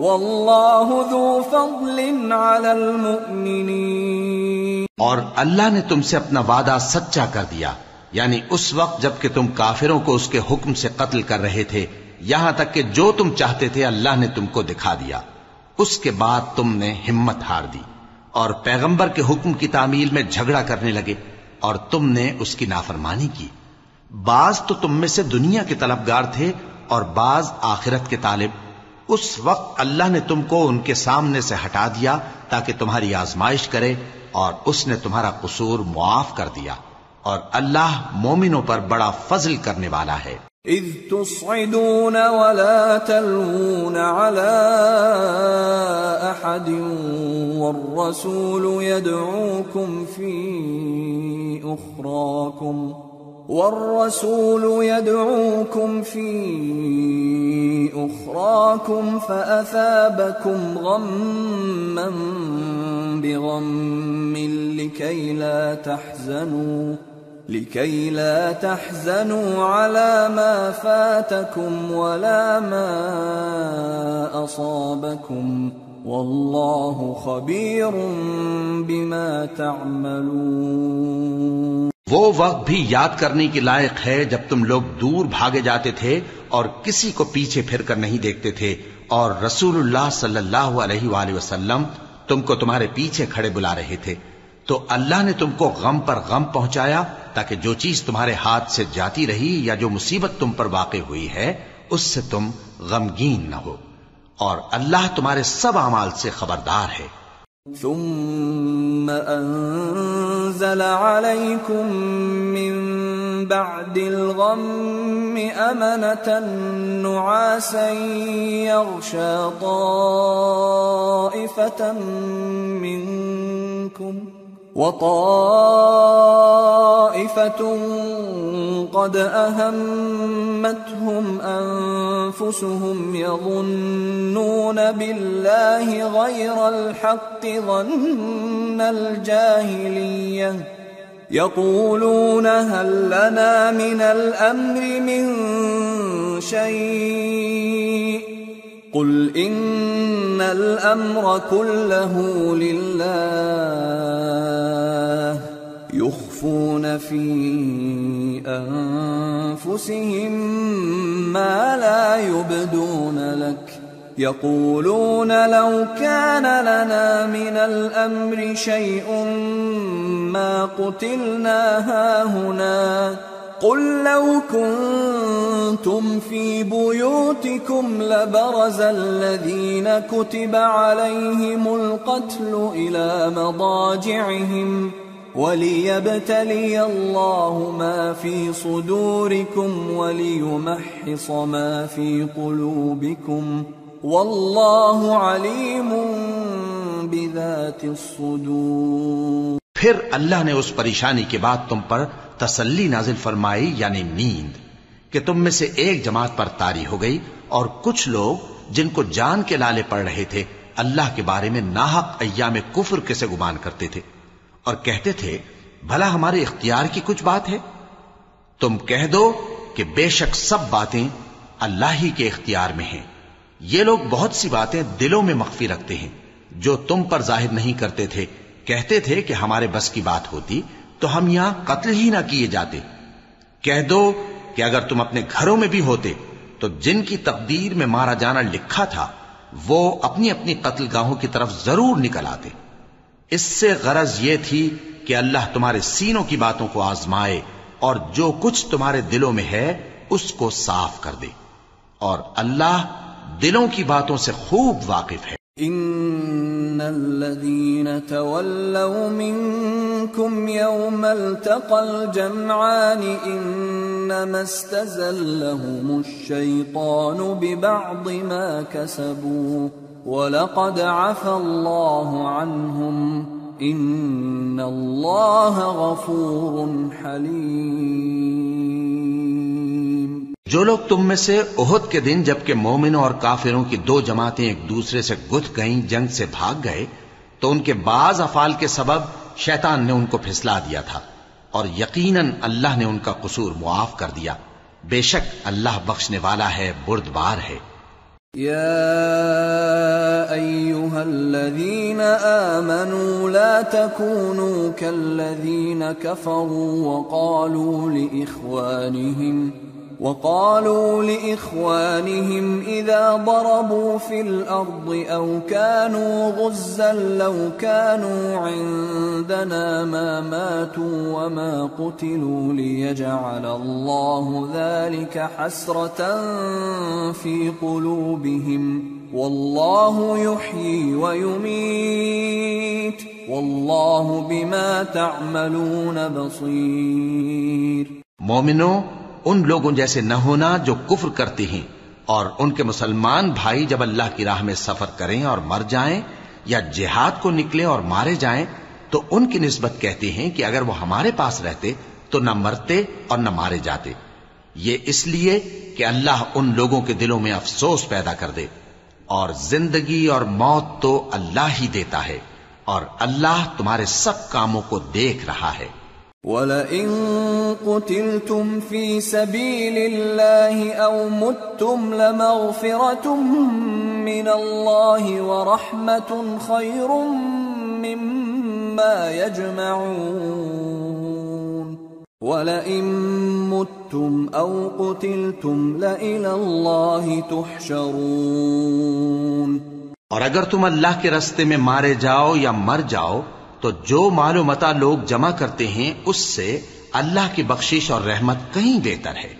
وَاللَّهُ ذُو فَضْلٍ عَلَى الْمُؤْمِنِينَ۔ اور اللہ نے تم سے اپنا وعدہ سچا کر دیا، یعنی اس وقت جب کہ تم کافروں کو اس کے حکم سے قتل کر رہے تھے، یہاں تک کہ جو تم چاہتے تھے اللہ نے تم کو دکھا دیا۔ اس کے بعد تم نے ہمت ہار دی اور پیغمبر کے حکم کی تعمیل میں جھگڑا کرنے لگے اور تم نے اس کی نافرمانی کی۔ بعض تو تم میں سے دنیا کے طلبگار تھے اور بعض آخرت کے طالب۔ اس وقت اللہ نے تم کو ان کے سامنے سے ہٹا دیا تاکہ تمہاری آزمائش کرے، اور اس نے تمہارا قصور معاف کر دیا، اور اللہ مومنوں پر بڑا فضل کرنے والا ہے۔ اذ تصعدون ولا تلوون على احد والرسول يدعوكم في أخراكم فأثابكم غما بغم لكي لا تحزنوا على ما فاتكم ولا ما أصابكم والله خبير بما تعملون۔ وہ وقت بھی یاد کرنے کے لائق ہے جب تم لوگ دور بھاگے جاتے تھے اور کسی کو پیچھے پھر کر نہیں دیکھتے تھے، اور رسول اللہ صلی اللہ علیہ وآلہ وسلم تم کو تمہارے پیچھے کھڑے بلا رہے تھے، تو اللہ نے تم کو غم پر غم پہنچایا تاکہ جو چیز تمہارے ہاتھ سے جاتی رہی یا جو مصیبت تم پر واقع ہوئی ہے اس سے تم غمگین نہ ہو، اور اللہ تمہارے سب اعمال سے خبردار ہے۔ ثم أنزل عليكم من بعد الغم أمنة نعاسا يغشى طائفة منكم وطائفة قد أهمتهم أنفسهم يظنون بالله غير الحق ظن الجاهلية يقولون هل لنا من الأمر من شيء قل إن الأمر كله لله يخفون في أنفسهم ما لا يبدون لك يقولون لو كان لنا من الأمر شيء ما قتلنا هاهنا قل لو كنتم في بيوتكم لبرز الذين كتب عليهم القتل إلى مضاجعهم وليبتلي الله ما في صدوركم وليمحص ما في قلوبكم والله عليم بذات الصدور۔ پھر اللہ نے اس پریشانی کے بعد تم پر تسلی نازل فرمائی، یعنی نیند، کہ تم میں سے ایک جماعت پر طاری ہو گئی، اور کچھ لوگ جن کو جان کے لالے پڑ رہے تھے اللہ کے بارے میں ناحق ایام کفر کے سے گمان کرتے تھے اور کہتے تھے بھلا ہمارے اختیار کی کچھ بات ہے؟ تم کہہ دو کہ بے شک سب باتیں اللہ ہی کے اختیار میں ہیں۔ یہ لوگ بہت سی باتیں دلوں میں مخفی رکھتے ہیں جو تم پر ظاہر نہیں کرتے تھے، کہتے تھے کہ ہمارے بس کی بات ہوتی تو ہم یہاں قتل ہی نہ کیے جاتے۔ کہہ دو کہ اگر تم اپنے گھروں میں بھی ہوتے تو جن کی تقدیر میں مارا جانا لکھا تھا وہ اپنی اپنی قتل گاہوں کی طرف ضرور نکل آتے۔ اس سے غرض یہ تھی کہ اللہ تمہارے سینوں کی باتوں کو آزمائے اور جو کچھ تمہارے دلوں میں ہے اس کو صاف کر دے، اور اللہ دلوں کی باتوں سے خوب واقف ہے۔ ان الذين تولوا منكم يوم التقى الجمعان انما استزلهم الشيطان ببعض ما كسبوا ولقد عفى الله عنهم ان الله غفور حليم۔ جو لوگ تم میں سے احد کے دن جبکہ مومنوں اور کافروں کی دو جماعتیں ایک دوسرے سے گتھ گئیں جنگ سے بھاگ گئے تو ان کے بعض افعال کے سبب شیطان نے ان کو پھسلا دیا تھا، اور یقیناً اللہ نے ان کا قصور معاف کر دیا، بے شک اللہ بخشنے والا ہے، بردبار ہے۔ يا أيها الذين آمنوا لا تكونوا كالذين كفروا وقالوا لإخوانهم إذا ضربوا في الأرض أو كانوا غزا لو كانوا عندنا ما ماتوا وما قتلوا ليجعل الله ذلك حسرة في قلوبهم والله يحيي ويميت والله بما تعملون بصير۔ مومنو، ان لوگوں جیسے نہ ہونا جو کفر کرتے ہیں، اور ان کے مسلمان بھائی جب اللہ کی راہ میں سفر کریں اور مر جائیں یا جہاد کو نکلیں اور مارے جائیں تو ان کی نسبت کہتے ہیں کہ اگر وہ ہمارے پاس رہتے تو نہ مرتے اور نہ مارے جاتے، یہ اس لیے کہ اللہ ان لوگوں کے دلوں میں افسوس پیدا کر دے، اور زندگی اور موت تو اللہ ہی دیتا ہے، اور اللہ تمہارے سب کاموں کو دیکھ رہا ہے۔ وَلَئِن قُتِلْتُمْ فِي سَبِيلِ اللَّهِ أَوْ مُتُّمْ لَمَغْفِرَةٌ مِّنَ اللَّهِ وَرَحْمَةٌ خَيْرٌ مِّمَّا يَجْمَعُونَ وَلَئِن مُتُّمْ أَوْ قُتِلْتُمْ لَإِلَى اللَّهِ تُحْشَرُونَ۔ اور اگر تم اللہ کے راستے میں مارے جاؤ یا مر جاؤ تو جو مال و متاع لوگ جمع کرتے ہیں اس سے اللہ کی بخشش اور رحمت کہیں بہتر ہے،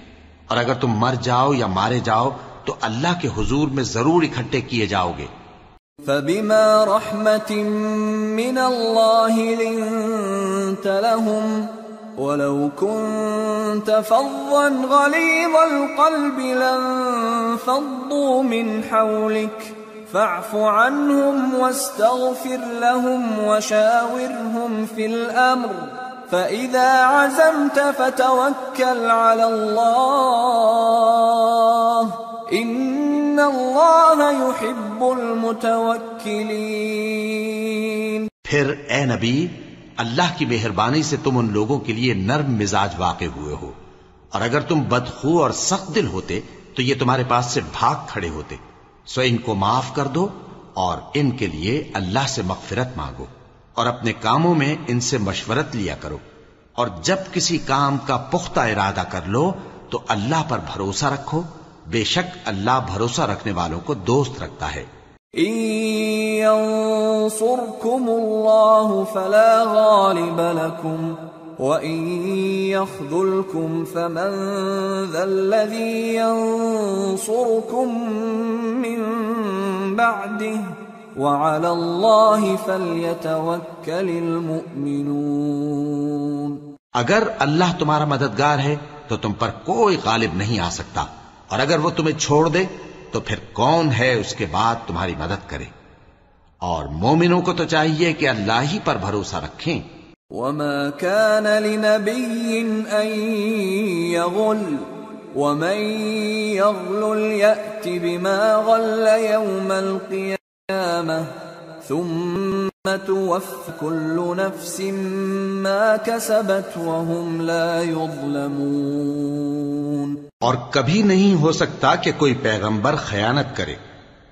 اور اگر تم مر جاؤ یا مارے جاؤ تو اللہ کے حضور میں ضرور اکٹھے کیے جاؤ گے۔ فَبِمَا رَحْمَةٍ مِّنَ اللَّهِ لِنتَ لَهُمْ وَلَوْ كُنتَ فَظًّا غَلِيظَ الْقَلْبِ لَانفَضُّوا مِنْ حَوْلِكَ فاعف عنهم واستغفر لهم وشاورهم في الأمر فإذا عزمت فتوكل على الله إن الله يحب المتوكلين۔ پھر اے نبی، اللہ کی مہربانی سے تم ان لوگوں کے لیے نرم مزاج واقع ہوئے ہو، اور اگر تم بدخو اور سخت دل ہوتے تو یہ تمہارے پاس سے بھاگ کھڑے ہوتے، سو ان کو معاف کر دو اور ان کے لیے اللہ سے مغفرت مانگو، اور اپنے کاموں میں ان سے مشورت لیا کرو، اور جب کسی کام کا پختہ ارادہ کر لو تو اللہ پر بھروسہ رکھو، بے شک اللہ بھروسہ رکھنے والوں کو دوست رکھتا ہے۔ إن ينصركم الله فلا غالب لكم وَإِن يَخْذُلْكُمْ فَمَنْ ذَا الَّذِي يَنصُرُكُمْ مِنْ بَعْدِهِ وَعَلَى اللَّهِ فَلْيَتَوَكَّلِ الْمُؤْمِنُونَ۔ اگر اللہ تمہارا مددگار ہے تو تم پر کوئی غالب نہیں آ سکتا، اور اگر وہ تمہیں چھوڑ دے تو پھر کون ہے اس کے بعد تمہاری مدد کرے؟ اور مومنوں کو تو چاہیے کہ اللہ ہی پر بھروسہ رکھیں۔ وَمَا كَانَ لِنَبِيٍّ أَن يَغُلَّ وَمَن يَغْلُلْ يَأْتِ بِمَا غَلَّ يَوْمَ الْقِيَامَةِ ثُمَّ تُوَفَّى كُلُّ نَفْسٍ مَا كَسَبَتْ وَهُمْ لَا يُظْلَمُونَ۔ اور کبھی نہیں ہو سکتا کہ کوئی پیغمبر خیانت کرے،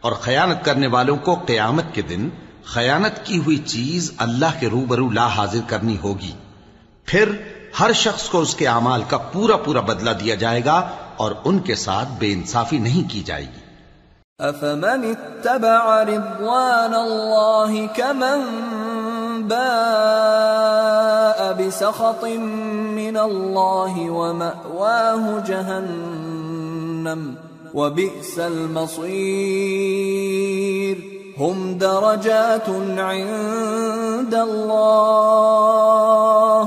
اور خیانت کرنے والوں کو قیامت کے دن خیانت کی ہوئی چیز اللہ کے روبرو لا حاضر کرنی ہوگی، پھر ہر شخص کو اس کے اعمال کا پورا پورا بدلہ دیا جائے گا اور ان کے ساتھ بے انصافی نہیں کی جائے گی۔ أَفَمَنِ اتَّبَعَ رِضْوَانَ اللَّهِ كَمَنْ بَاءَ بِسَخَطٍ مِّنَ اللَّهِ وَمَأْوَاهُ جَهَنَّمُ وَبِئْسَ الْمَصِيرُ هُمْ دَرَجَاتٌ عِندَ اللَّهِ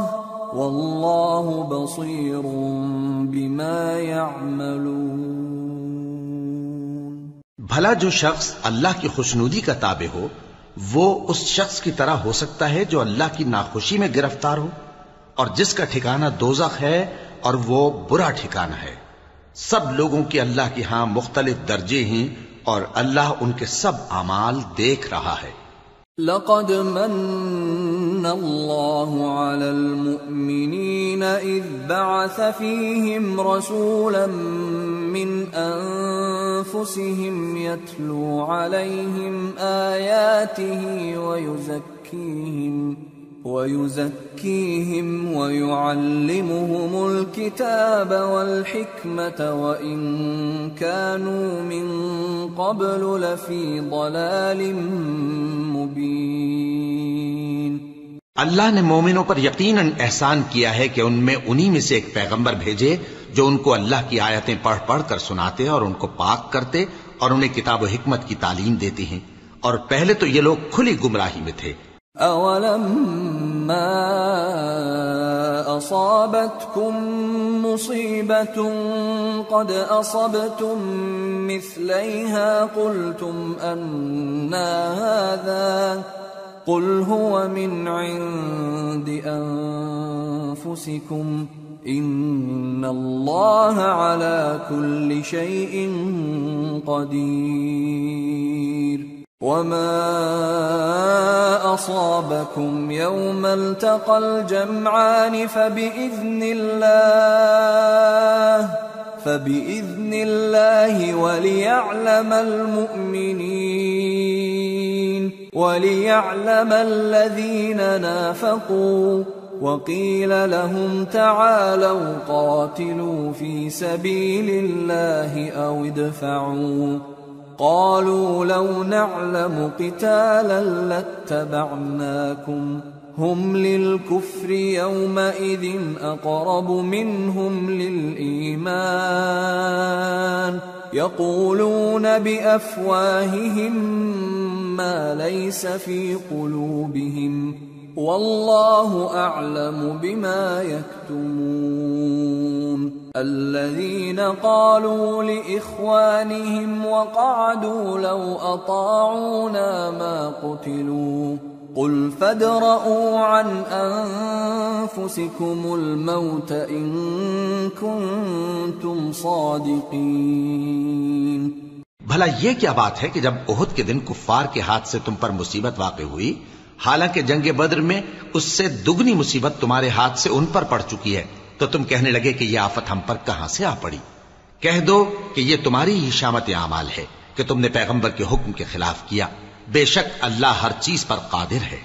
وَاللَّهُ بَصِيرٌ بِمَا يَعْمَلُونَ۔ بھلا جو شخص اللہ کی خوشنودی کا تابع ہو وہ اس شخص کی طرح ہو سکتا ہے جو اللہ کی ناخوشی میں گرفتار ہو، اور جس کا ٹھکانہ دوزخ ہے اور وہ برا ٹھکانہ ہے۔ سب لوگوں کے اللہ کے ہاں مختلف درجے ہیں اور اللہ ان کے سب اعمال دیکھ رہا ہے۔ لَقَدْ مَنَّ الله على المؤمنين إذ بعث فيهم رسولا من أنفسهم يتلو عليهم آياته ويزكيهم ويعلمهم الكتاب والحكمة وإن كانوا من قبل لفي ضلال مبين۔ اللہ نے مومنوں پر یقیناً احسان کیا ہے کہ ان میں انہی میں سے ایک پیغمبر بھیجے جو ان کو اللہ کی آیتیں پڑھ پڑھ کر سناتے اور ان کو پاک کرتے اور انہیں کتاب و حکمت کی تعلیم دیتے ہیں، اور پہلے تو یہ لوگ کھلی گمراہی میں تھے۔ أَوَلَمَّا أَصَابَتْكُم مُّصِيبَةٌ قَدْ أَصَبْتُم مِّثْلَيْهَا قُلْتُمْ أَنَّىٰ هَٰذَا قُلْ هُوَ مِنْ عِندِ أَنفُسِكُمْ إِنَّ اللَّهَ عَلَىٰ كُلِّ شَيْءٍ قَدِيرٌ۔ وما أصابكم يوم التقى الجمعان فبإذن الله وليعلم الذين نافقوا، وقيل لهم تعالوا قاتلوا في سبيل الله أو ادفعوا، قالوا لو نعلم قتالا لاتبعناكم هم للكفر يومئذ أقرب منهم للإيمان يقولون بأفواههم ما ليس في قلوبهم والله أعلم بما يكتمون۔ الذين قالوا لإخوانهم وقعدوا لو أطاعونا ما قتلوا قل فادرءوا عن أنفسكم الموت إن كنتم صادقين۔ بھلا یہ کیا بات ہے کہ جب احد کے دن کفار کے ہاتھ سے تم پر مصیبت واقع ہوئی، حالانکہ جنگ بدر میں اس سے دگنی مصیبت تمہارے ہاتھ سے ان پر پڑ چکی ہے، تو تم کہنے لگے کہ یہ آفت ہم پر کہاں سے آ پڑی؟ کہہ دو کہ یہ تمہاری ہی شامت اعمال ہے کہ تم نے پیغمبر کے حکم کے خلاف کیا، بے شک اللہ ہر چیز پر قادر ہے۔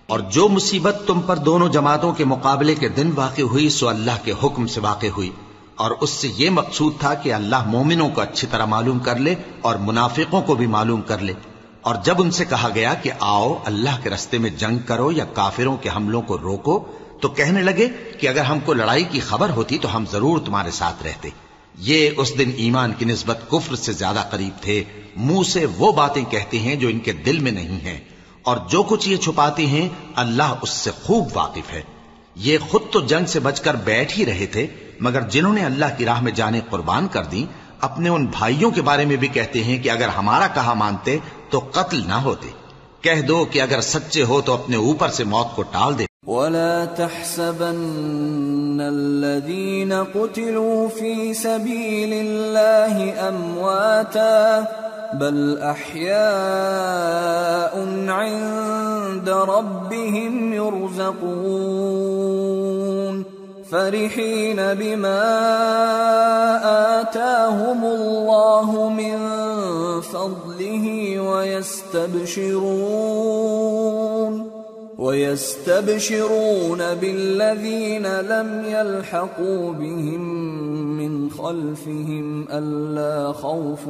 اور جو مصیبت تم پر دونوں جماعتوں کے مقابلے کے دن واقع ہوئی سو اللہ کے حکم سے واقع ہوئی، اور اس سے یہ مقصود تھا کہ اللہ مومنوں کو اچھی طرح معلوم کر لے اور منافقوں کو بھی معلوم کر لے۔ اور جب ان سے کہا گیا کہ آؤ اللہ کے رستے میں جنگ کرو یا کافروں کے حملوں کو روکو، تو کہنے لگے کہ اگر ہم کو لڑائی کی خبر ہوتی تو ہم ضرور تمہارے ساتھ رہتے۔ یہ اس دن ایمان کی نسبت کفر سے زیادہ قریب تھے، منہ سے وہ باتیں کہتے ہیں جو ان کے دل میں نہیں ہیں، اور جو کچھ یہ چھپاتے ہیں اللہ اس سے خوب واقف ہے۔ یہ خود تو جنگ سے بچ کر بیٹھ ہی رہے تھے، مگر جنہوں نے اللہ کی راہ میں جانیں قربان کر دیں اپنے ان بھائیوں کے بارے میں بھی کہتے ہیں کہ اگر ہمارا کہا مانتے تو قتل نہ ہوتے۔ کہہ دو کہ اگر سچے ہو تو اپنے اوپر سے موت کو ٹال دے۔ ولا تحسبن الذين قتلوا في سبيل الله أمواتا بل أحياء عند ربهم يرزقون فرحين بما آتاهم الله من فضله ويستبشرون بالذين لم يلحقوا بهم من خلفهم ألا خوف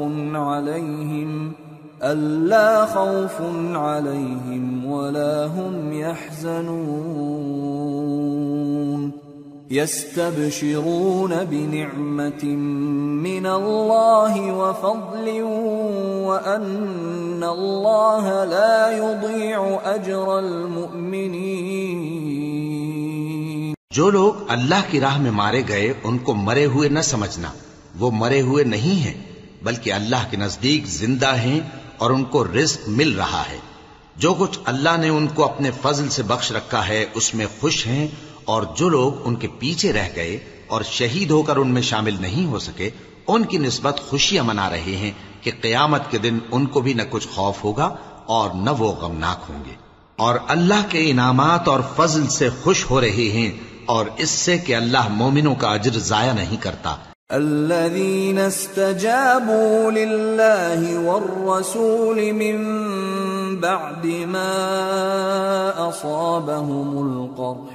عليهم ولا هم يحزنون يستبشرون بنعمة من الله وفضل وأن الله لا يضيع أجر المؤمنين۔ جو لوگ اللہ کی راہ میں مارے گئے ان کو مرے ہوئے نہ سمجھنا، وہ مرے ہوئے نہیں ہیں بلکہ اللہ کے نزدیک زندہ ہیں اور ان کو رزق مل رہا ہے۔ جو کچھ اللہ نے ان کو اپنے فضل سے بخش رکھا ہے اس میں خوش ہیں، اور جو لوگ ان کے پیچھے رہ گئے اور شہید ہو کر ان میں شامل نہیں ہو سکے ان کی نسبت خوشیاں منا رہے ہیں کہ قیامت کے دن ان کو بھی نہ کچھ خوف ہوگا اور نہ وہ غمناک ہوں گے۔ اور اللہ کے انعامات اور فضل سے خوش ہو رہے ہیں، اور اس سے کہ اللہ مومنوں کا اجر ضائع نہیں کرتا۔ الذين استجابوا لله والرسول من بعد ما أصابهم القرح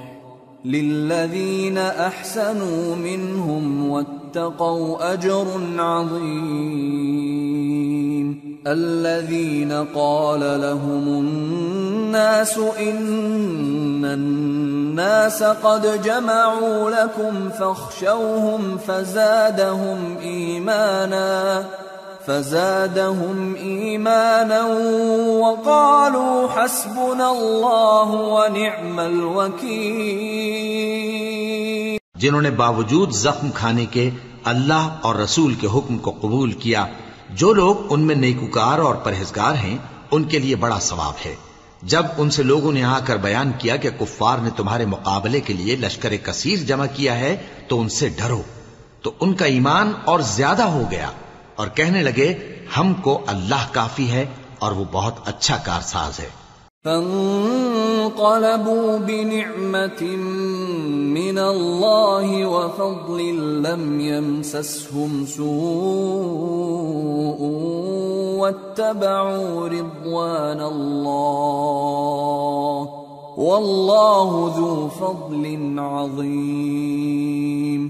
للذين أحسنوا منهم واتقوا أجر عظيم الذين قال لهم الناس إن الناس قد جمعوا لكم فاخشوهم فزادهم إيمانا وقالوا حسبنا الله ونعم الوكيل۔ جنہوں نے باوجود زخم کھانے کے اللہ اور رسول کے حکم کو قبول کیا، جو لوگ ان میں نیکوکار اور پرہیزگار ہیں ان کے لیے بڑا ثواب ہے۔ جب ان سے لوگوں نے آ کر بیان کیا کہ کفار نے تمہارے مقابلے کے لیے لشکر کثیر جمع کیا ہے تو ان سے ڈرو، تو ان کا ایمان اور زیادہ ہو گیا اور کہنے لگے ہم کو اللہ کافی ہے اور وہ بہت اچھا کارساز ہے۔ فانقلبوا بنعمة من الله وفضل لم يمسسهم سوء واتبعوا رضوان الله والله ذو فضل عظيم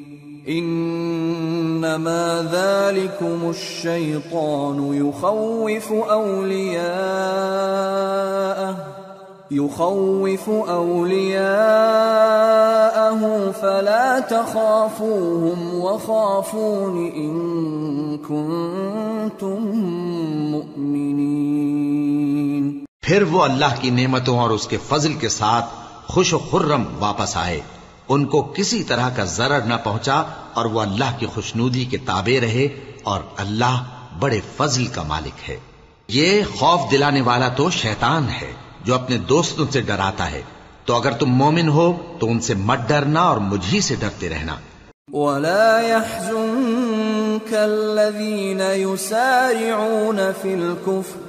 انما ذلكم الشيطان يخوف أولياءه فلا تخافوهم وخافون إن كنتم مؤمنين۔ پھر وہ اللہ کی نعمتوں اور اس کے فضل کے ساتھ خوش و خرم واپس آئے، ان کو کسی طرح کا ضرر نہ پہنچا اور وہ اللہ کی خوشنودی کے تابع رہے، اور اللہ بڑے فضل کا مالک ہے۔ یہ خوف دلانے والا تو شیطان ہے جو اپنے دوستوں سے ڈراتا ہے، تو اگر تم مومن ہو تو ان سے مت ڈرنا اور مجھ ہی سے ڈرتے رہنا۔ وَلَا يَحْزُنكَ الَّذِينَ يُسَارِعُونَ فِي الْكُفْرِ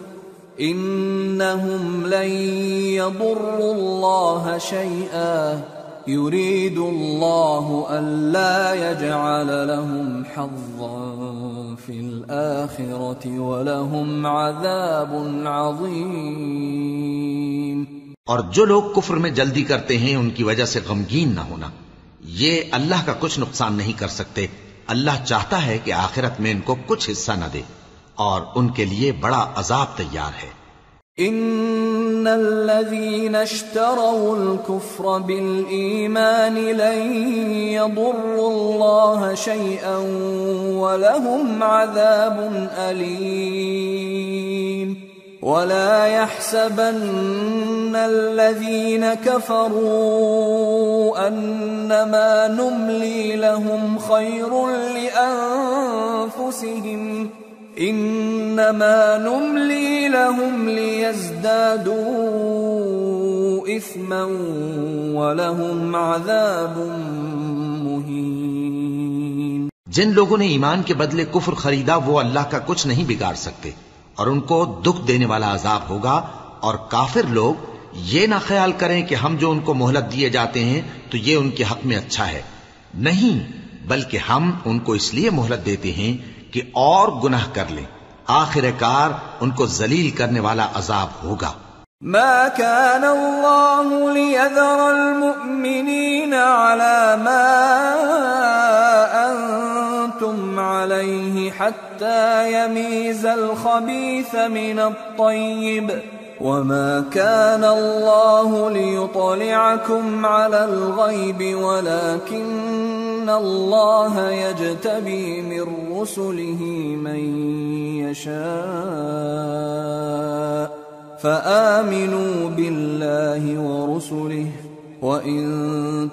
إِنَّهُمْ لَن يَضُرُّوا اللَّهَ شَيْئًا يُرِيدُ اللَّهُ أَلَّا يَجْعَلَ لَهُمْ حَظًّا فِي الْآخِرَةِ وَلَهُمْ عَذَابٌ عَظِيمٌ۔ اور جو لوگ کفر میں جلدی کرتے ہیں ان کی وجہ سے غمگین نہ ہونا، یہ اللہ کا کچھ نقصان نہیں کر سکتے۔ اللہ چاہتا ہے کہ آخرت میں ان کو کچھ حصہ نہ دے، اور ان کے لیے بڑا عذاب تیار ہے۔ ان الذين اشتروا الكفر بالإيمان لن يضروا الله شيئا ولهم عذاب أليم ولا يحسبن الذين كفروا أنما نملي لهم خير لأنفسهم انما نملی لهم لیزدادوا اثما ولهم عذاب مہین۔ جن لوگوں نے ایمان کے بدلے کفر خریدا وہ اللہ کا کچھ نہیں بگاڑ سکتے، اور ان کو دکھ دینے والا عذاب ہوگا۔ اور کافر لوگ یہ نہ خیال کریں کہ ہم جو ان کو مہلت دیے جاتے ہیں تو یہ ان کے حق میں اچھا ہے، نہیں، بلکہ ہم ان کو اس لیے مہلت دیتے ہیں کہ اور گناہ کر لیں، آخر کار ان کو ذلیل کرنے والا عذاب ہوگا۔ ما كان الله ليذر المؤمنين على ما أنتم عليه حتى يميز الخبيث من الطيب وما كان الله ليطلعكم على الغيب ولكن الله يجتبي من رسله من يشاء فآمنوا بالله ورسله وإن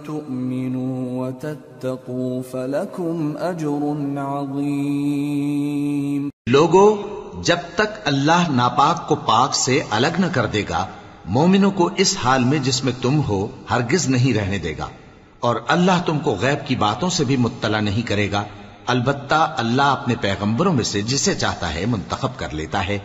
تؤمنوا وتتقوا فلكم أجر عظيم۔ لوگو، جب تک اللہ ناپاک کو پاک سے الگ نہ کر دے گا، مومنوں کو اس حال میں جس میں تم ہو ہرگز نہیں رہنے دے گا، اور اللہ تم کو غیب کی باتوں سے بھی مطلع نہیں کرے گا۔ البتہ اللہ اپنے پیغمبروں میں سے جسے چاہتا ہے منتخب کر لیتا ہے۔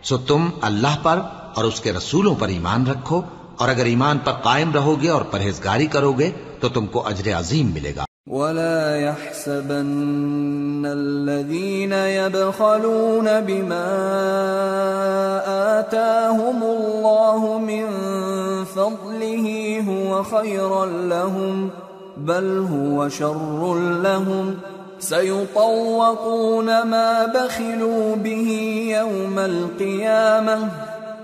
سو تم اللہ پر اور اس کے رسولوں پر ایمان رکھو اور اگر ایمان پر قائم رہو گے اور پرہیزگاری کرو گے تو تم کو اجر عظیم ملے گا۔ ولا يحسبن الذين يبخلون بما آتاهم الله من فضله هو خيرا لهم بل هو شر لهم سيطوقون ما بخلوا به يوم القيامة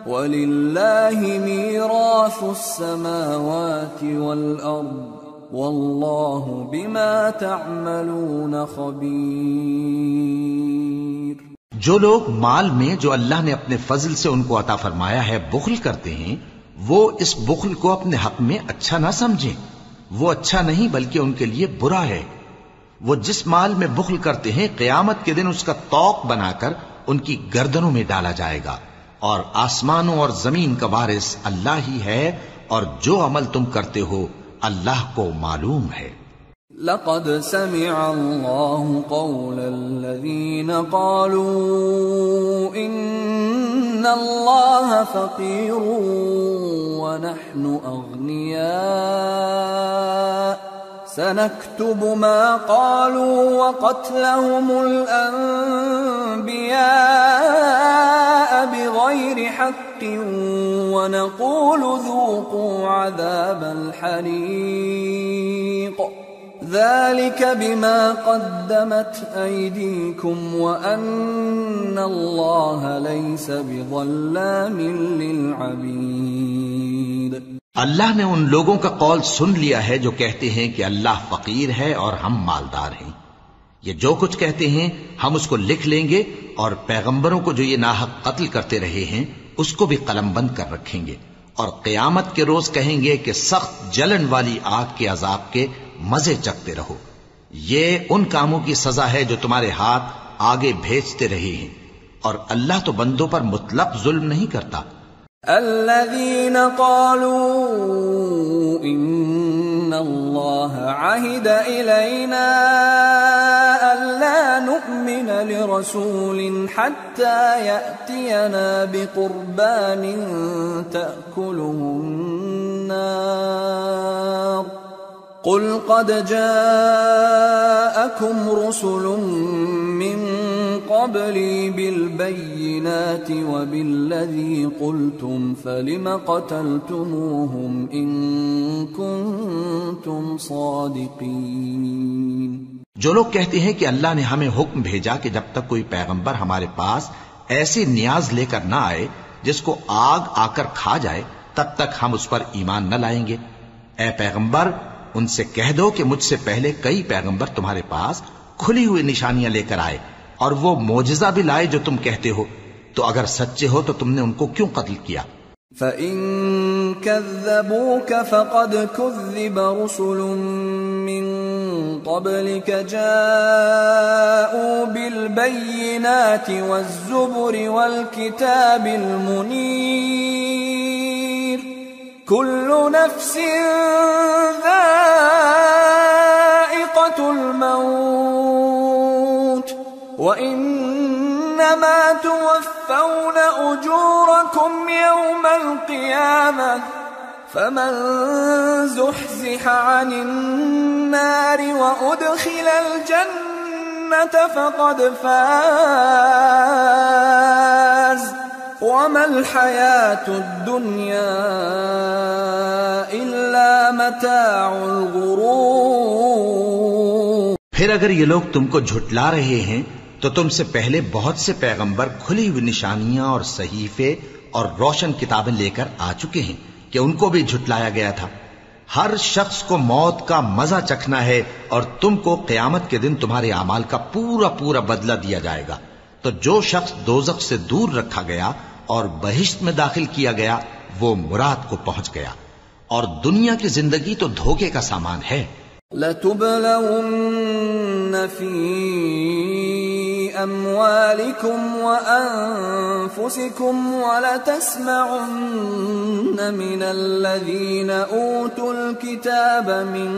وَلِلَّهِ مِيرَاثُ السَّمَاوَاتِ وَالْأَرْضِ وَاللَّهُ بِمَا تَعْمَلُونَ خَبِيرٌ۔ جو لوگ مال میں جو اللہ نے اپنے فضل سے ان کو عطا فرمایا ہے بخل کرتے ہیں، وہ اس بخل کو اپنے حق میں اچھا نہ سمجھیں، وہ اچھا نہیں بلکہ ان کے لیے برا ہے۔ وہ جس مال میں بخل کرتے ہیں قیامت کے دن اس کا طوق بنا کر ان کی گردنوں میں ڈالا جائے گا، اور آسمانوں اور زمین کا وارث اللہ ہی ہے، اور جو عمل تم کرتے ہو اللہ کو معلوم ہے۔ لقد سمع الله قول الذين قالوا إن الله فقير ونحن أغنياء سنكتب ما قالوا وقتلهم الأنبياء بغير حق ونقول ذوقوا عذاب الحريق ذلك بما قدمت أيديكم وأن الله ليس بظلام للعبيد۔ اللہ نے ان لوگوں کا قول سن لیا ہے جو کہتے ہیں کہ اللہ فقیر ہے اور ہم مالدار ہیں۔ یہ جو کچھ کہتے ہیں ہم اس کو لکھ لیں گے، اور پیغمبروں کو جو یہ ناحق قتل کرتے رہے ہیں اس کو بھی قلم بند کر رکھیں گے، اور قیامت کے روز کہیں گے کہ سخت جلن والی آگ کے عذاب کے مزے چکھتے رہو۔ یہ ان کاموں کی سزا ہے جو تمہارے ہاتھ آگے بھیجتے رہے ہیں، اور اللہ تو بندوں پر مطلق ظلم نہیں کرتا۔ الذين قالوا إن الله عهد إلينا ألا نؤمن لرسول حتى يأتينا بقربان تأكله النار قل قد جاءكم رسل من قبلي بالبينات وبالذي قلتم فلم قتلتموهم إن كنتم صادقين۔ جو لوگ کہتے ہیں کہ اللہ نے ہمیں حکم بھیجا کہ جب تک کوئی پیغمبر ہمارے پاس ایسی نیاز لے کر نہ آئے جس کو آگ آ کر کھا جائے تب تک ہم اس پر ایمان نہ لائیں گے۔ اے پیغمبر ان سے کہہ دو کہ مجھ سے پہلے کئی پیغمبر تمہارے پاس کھلی ہوئی نشانیاں لے کر آئے اور وہ معجزہ بھی لائے جو تم کہتے ہو، تو اگر سچے ہو تو تم نے ان کو کیوں قتل کیا؟ فَإِن كَذَّبُوكَ فَقَدْ كُذِّبَ رُسُلٌ مِّن قَبْلِكَ جَاءُوا بِالْبَيِّنَاتِ وَالزُّبُرِ وَالْكِتَابِ الْمُنِيرِ كُلُّ نَفْسٍ ذَائِقَةُ الْمَوْتِ وَإِنَّمَا تُوَفَّوْنَ أُجُورَكُمْ يَوْمَ الْقِيَامَةِ فَمَنْ زُحْزِحَ عَنِ النَّارِ وَأُدْخِلَ الْجَنَّةَ فَقَدْ فَازَ وَمَا الْحَيَاةُ الدُّنْيَا إِلَّا مَتَاعُ الْغُرُورِ۔ پھر اگر یہ لوگ تم کو جھٹلا رہے ہیں تو تم سے پہلے بہت سے پیغمبر کھلی ہوئی نشانیاں اور صحیفے اور روشن کتابیں لے کر آ چکے ہیں کہ ان کو بھی جھٹلایا گیا تھا۔ ہر شخص کو موت کا مزہ چکھنا ہے، اور تم کو قیامت کے دن تمہارے اعمال کا پورا پورا بدلہ دیا جائے گا۔ تو جو شخص دوزخ سے دور رکھا گیا اور بہشت میں داخل کیا گیا وہ مراد کو پہنچ گیا، اور دنیا کی زندگی تو دھوکے کا سامان ہے۔ لَتُبْلَوُنَّ فِي أَمْوَالِكُمْ وَأَنفُسِكُمْ وَلَتَسْمَعُنَّ مِنَ الَّذِينَ أُوتُوا الْكِتَابَ مِنْ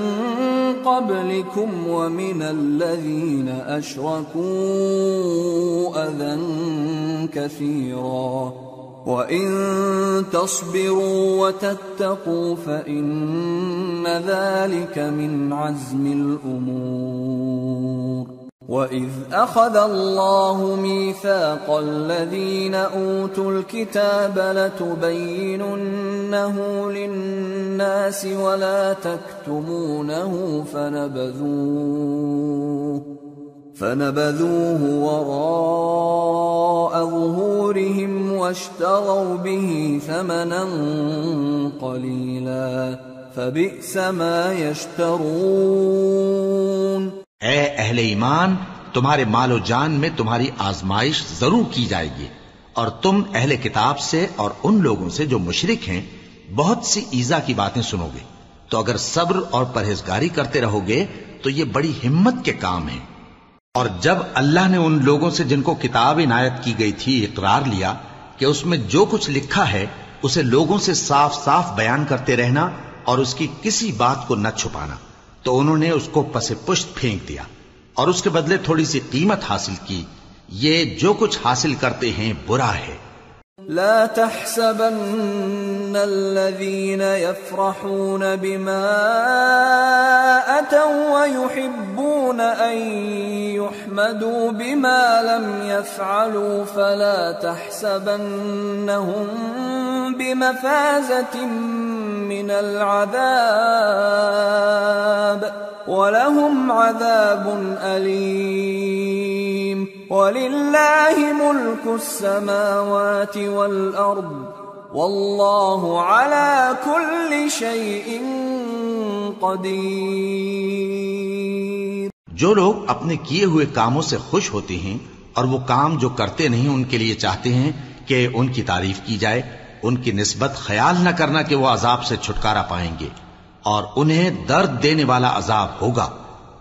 قَبْلِكُمْ وَمِنَ الَّذِينَ أَشْرَكُوا أَذًى كَثِيرًا وَإِن تَصْبِرُوا وَتَتَّقُوا فَإِنَّ ذَلِكَ مِنْ عَزْمِ الْأُمُورِ وَإِذْ أَخَذَ اللَّهُ مِيثَاقَ الَّذِينَ أُوتُوا الْكِتَابَ لَتُبَيِّنُنَّهُ لِلنَّاسِ وَلَا تَكْتُمُونَهُ فنبذوه وراء ظهورهم واشتروا به ثمنا قليلا فبئس ما يشترون۔ اے اہل ایمان، تمہارے مال و جان میں تمہاری آزمائش ضرور کی جائے گی، اور تم اہل کتاب سے اور ان لوگوں سے جو مشرک ہیں بہت سی ایذا کی باتیں سنو گے، تو اگر صبر اور پرہیزگاری کرتے رہو گے تو یہ بڑی ہمت کے کام ہیں۔ اور جب اللہ نے ان لوگوں سے جن کو کتاب عنایت کی گئی تھی اقرار لیا کہ اس میں جو کچھ لکھا ہے اسے لوگوں سے صاف صاف بیان کرتے رہنا اور اس کی کسی بات کو نہ چھپانا، تو انہوں نے اس کو پس پشت پھینک دیا اور اس کے بدلے تھوڑی سی قیمت حاصل کی۔ یہ جو کچھ حاصل کرتے ہیں برا ہے۔ لا تحسبن الذين يفرحون بما أتوا ويحبون أن يحمدوا بما لم يفعلوا فلا تحسبنهم بمفازة من العذاب ولهم عذاب أليم ولله ملك السماوات والأرض والله على كل شيء قدير۔ جو لوگ اپنے کیے ہوئے کاموں سے خوش ہوتے ہیں اور وہ کام جو کرتے نہیں ان کے لیے چاہتے ہیں کہ ان کی تعریف کی جائے، ان کی نسبت خیال نہ کرنا کہ وہ عذاب سے چھٹکارا پائیں گے، اور انہیں درد دینے والا عذاب ہوگا۔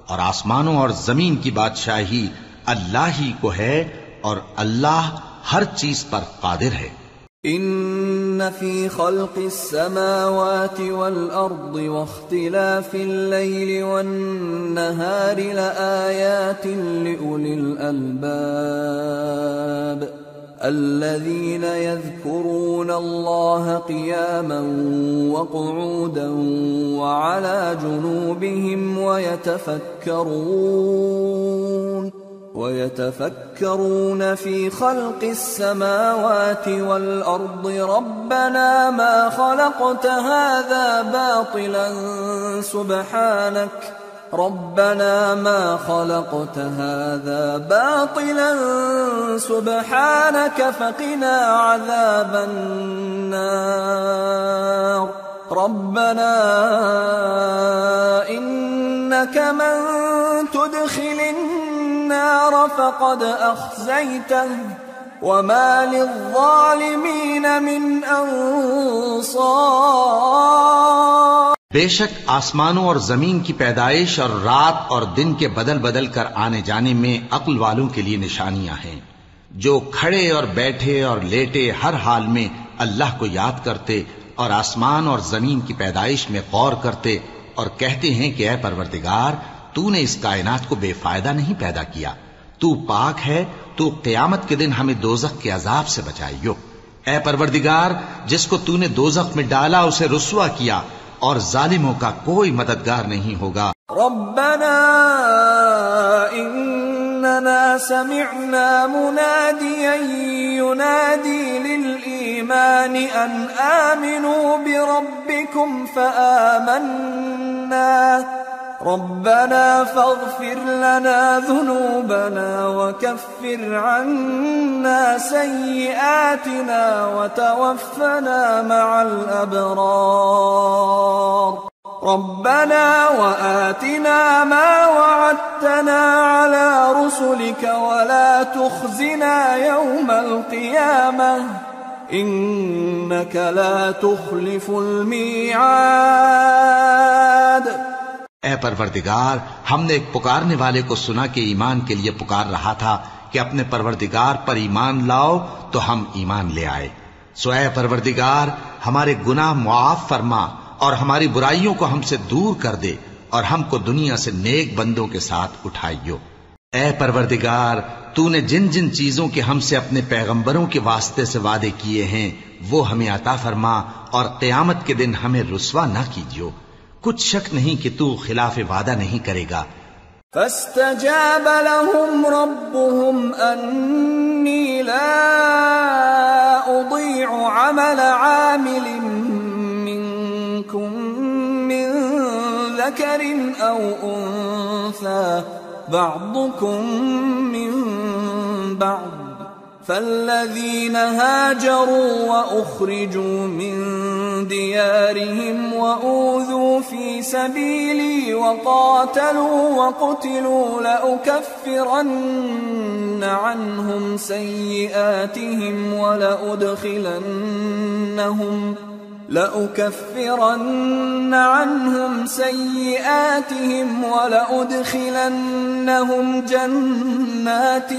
اور آسمانوں اور زمین کی بادشاہی اللہ ہی کو ہے اور اللہ ہر چیز پر قادر ہے۔ ان فی خلق السماوات والارض واختلاف الليل والنهار لآیات لأولی الالباب الذين يذكرون الله قياما وقعودا وعلى جنوبهم ويتفكرون في خلق السماوات والأرض ربنا ما خلقت هذا باطلا سبحانك فقنا عذاب النار ربنا إنك من تدخل النار فقد أخزيته وما للظالمين من أنصار۔ بے شک آسمانوں اور زمین کی پیدائش اور رات اور دن کے بدل بدل کر آنے جانے میں عقل والوں کے لیے نشانیاں ہیں، جو کھڑے اور بیٹھے اور لیٹے ہر حال میں اللہ کو یاد کرتے اور آسمان اور زمین کی پیدائش میں غور کرتے اور کہتے ہیں کہ اے پروردگار، تو نے اس کائنات کو بے فائدہ نہیں پیدا کیا، تو پاک ہے، تو قیامت کے دن ہمیں دوزخ کے عذاب سے بچائیو۔ اے پروردگار، جس کو تو نے دوزخ میں ڈالا اسے رسوا کیا، اور ظالموں کا کوئی مددگار نہیں ہوگا۔ ربنا اننا سمعنا مناديا ينادي للإيمان ان آمنوا بربكم فآمنا ربنا فاغفر لنا ذنوبنا وكفر عنا سيئاتنا وتوفنا مع الأبرار ربنا وآتنا ما وعدتنا على رسلك ولا تخزنا يوم القيامة إنك لا تخلف الميعاد۔ اے پروردگار، ہم نے ایک پکارنے والے کو سنا کہ ایمان کے لیے پکار رہا تھا کہ اپنے پروردگار پر ایمان لاؤ، تو ہم ایمان لے آئے۔ سو اے پروردگار، ہمارے گناہ معاف فرما اور ہماری برائیوں کو ہم سے دور کر دے اور ہم کو دنیا سے نیک بندوں کے ساتھ اٹھائیو۔ اے پروردگار، تو نے جن جن چیزوں کے ہم سے اپنے پیغمبروں کے واسطے سے وعدے کیے ہیں وہ ہمیں عطا فرما، اور قیامت کے دن ہمیں رسوا نہ کیجیو، کچھ شک نہیں کہ تو خلاف وعدہ نہیں کرے گا۔ فاستجاب لهم ربهم أني لا أضيع عمل عامل منكم من ذكر أو أنثى بعضكم من بعض، فالذين هاجروا وأخرجوا من ديارهم وأوذوا في سبيلي وقاتلوا وقتلوا لأكفرن عنهم سيئاتهم ولأدخلنهم جنات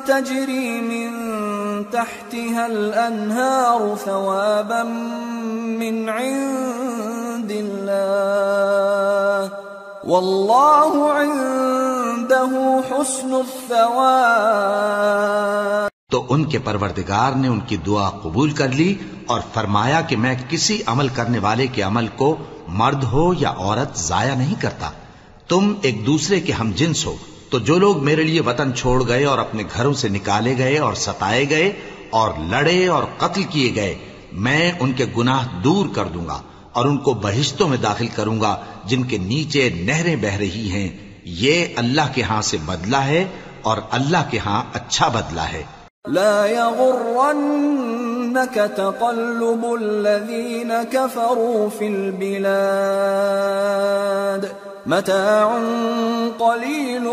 تجري من تحتها الأنهار ثوابا من عند الله والله عنده حسن الثواب۔ تو ان کے پروردگار نے ان کی دعا قبول کر لی اور فرمایا کہ میں کسی عمل کرنے والے کے عمل کو مرد ہو یا عورت ضائع نہیں کرتا، تم ایک دوسرے کے ہم جنس ہو، تو جو لوگ میرے لیے وطن چھوڑ گئے اور اپنے گھروں سے نکالے گئے اور ستائے گئے اور لڑے اور قتل کیے گئے، میں ان کے گناہ دور کر دوں گا اور ان کو بہشتوں میں داخل کروں گا جن کے نیچے نہریں بہ رہی ہیں۔ یہ اللہ کے ہاں سے بدلہ ہے اور اللہ کے ہاں اچھا بدلہ ہے۔ لا يغرنك تقلب الذين كفروا في البلاد متاع قليل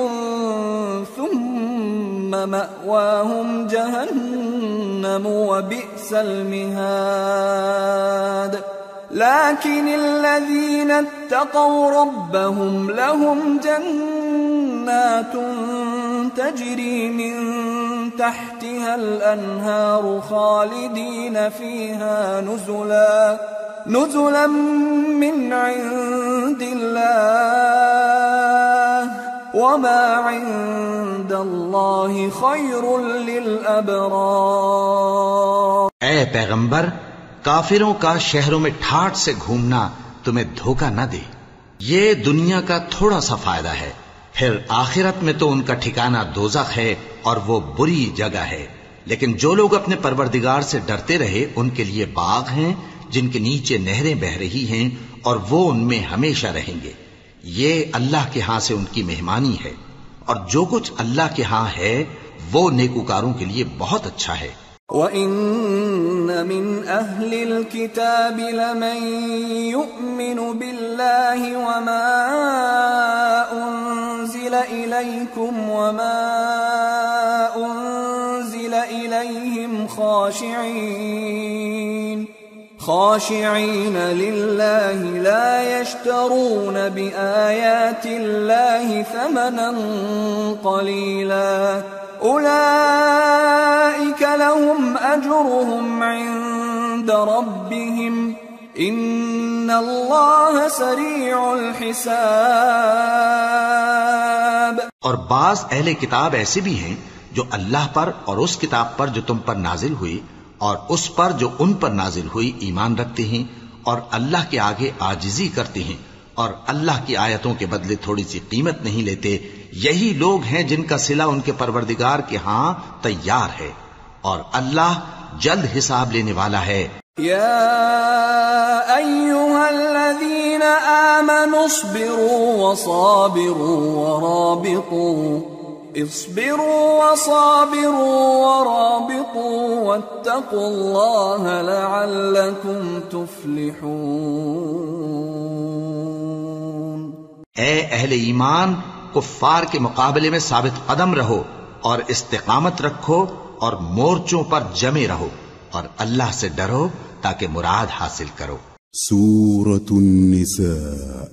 ثم مأواهم جهنم وبئس المهاد لكن الذين اتقوا ربهم لهم جنات تجري من تحتها الأنهار خالدين فيها نزلا من عند الله وما عند الله خير للأبرار۔ اے پیغمبر، کافروں کا شہروں میں ٹھاٹ سے گھومنا تمہیں دھوکہ نہ دے، یہ دنیا کا تھوڑا سا فائدہ ہے، پھر آخرت میں تو ان کا ٹھکانہ دوزخ ہے اور وہ بری جگہ ہے۔ لیکن جو لوگ اپنے پروردگار سے ڈرتے رہے ان کے لیے باغ ہیں جن کے نیچے نہریں بہ رہی ہیں اور وہ ان میں ہمیشہ رہیں گے، یہ اللہ کے ہاں سے ان کی مہمانی ہے، اور جو کچھ اللہ کے ہاں ہے وہ نیکوکاروں کے لیے بہت اچھا ہے۔ وَإِنَّ مِنْ أَهْلِ الْكِتَابِ لَمَنْ يُؤْمِنُ بِاللَّهِ وَمَا أُنْزِلَ إِلَيْكُمْ وَمَا أُنْزِلَ إِلَيْهِمْ خاشعين لله لا يشترون بآيات الله ثمنا قليلا أولئك لهم أجرهم عند ربهم إن الله سريع الحساب۔ اور بعض اہل کتاب ایسے بھی ہیں جو اللہ پر اور اس کتاب پر جو تم پر نازل ہوئی اور اس پر جو ان پر نازل ہوئی ایمان رکھتے ہیں اور اللہ کے آگے عاجزی کرتے ہیں اور اللہ کی آیتوں کے بدلے تھوڑی سی قیمت نہیں لیتے، یہی لوگ ہیں جن کا صلہ ان کے پروردگار کے ہاں تیار ہے، اور اللہ جلد حساب لینے والا ہے۔ یا ایھا الذین آمنوا اصبروا وصابروا ورابطوا واتقوا اللہ لعلکم تفلحون۔ اے اہل ایمان، کفار کے مقابلے میں ثابت قدم رہو اور استقامت رکھو اور مورچوں پر جمے رہو اور اللہ سے ڈرو تاکہ مراد حاصل کرو۔ سورة النساء۔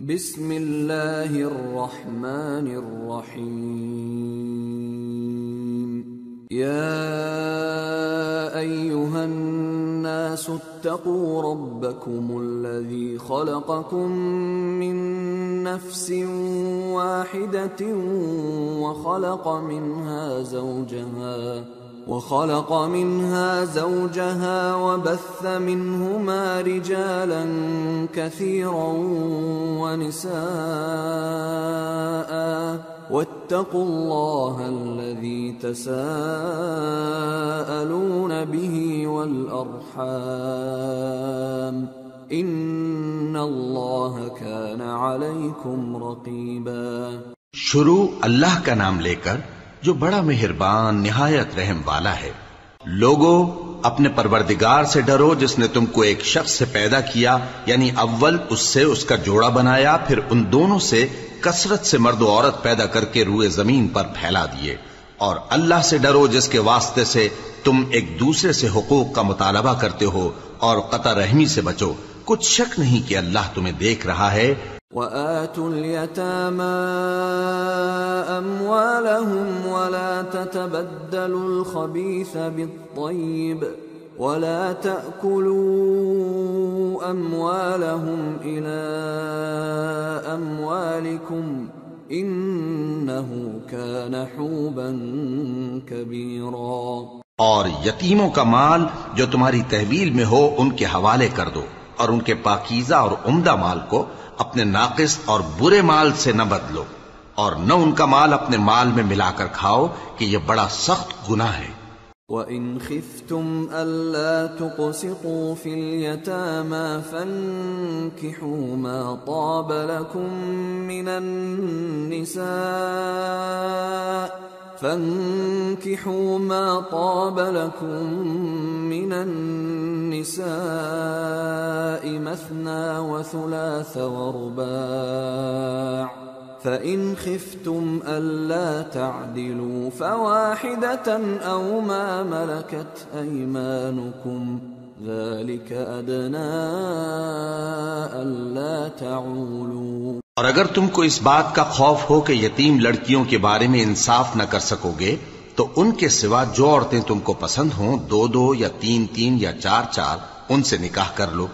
بسم اللہ الرحمن الرحیم۔ یا أيها الناس اتقوا ربكم الذي خلقكم من نفس واحدة وخلق منها زوجها وبث منهما رجالا كثيرا ونساء واتقوا الله الذي تساءلون به والأرحام إن الله كان عليكم رقيبا۔ شروع اللہ کا نام لے کر جو بڑا مہربان نہایت رحم والا ہے۔ لوگو اپنے پروردگار سے ڈرو جس نے تم کو ایک شخص سے پیدا کیا، یعنی اول اس سے اس کا جوڑا بنایا، پھر ان دونوں سے کثرت سے مرد و عورت پیدا کر کے روئے زمین پر پھیلا دیے، اور اللہ سے ڈرو جس کے واسطے سے تم ایک دوسرے سے حقوق کا مطالبہ کرتے ہو، اور قطع رحمی سے بچو، کچھ شک نہیں کہ اللہ تمہیں دیکھ رہا ہے۔ وَآتُوا الْيَتَامَى أَمْوَالَهُمْ وَلَا تَتَبَدَّلُوا الْخَبِيثَ بِالطَّيِّبِ وَلَا تَأْكُلُوا أَمْوَالَهُمْ إِلَىٰ أَمْوَالِكُمْ إِنَّهُ كَانَ حُوبًا كَبِيرًا۔ اور یتیموں کا مال جو تمہاری تحویل میں ہو ان کے حوالے کر دو، اور ان کے پاکیزہ اور عمدہ مال کو اپنے ناقص اور برے مال سے نہ بدلو، اور نہ ان کا مال اپنے مال میں ملا کر کھاؤ کہ یہ بڑا سخت گناہ ہے۔ وَإِنْ خِفْتُمْ أَلَّا تُقْسِطُوا فِي الْيَتَامَى فَانكِحُوا مَا طَابَ لَكُم من النساء مثنى وثلاث ورباع فإن خفتم ألا تعدلوا فواحدة أو ما ملكت أيمانكم ذلك أدنى ألا تعولوا۔ اور اگر تم کو اس بات کا خوف ہو کہ یتیم لڑکیوں کے بارے میں انصاف نہ کر سکو گے تو ان کے سوا جو عورتیں تم کو پسند ہوں، 2 یا 3 یا 4 ان سے نکاح کر لو۔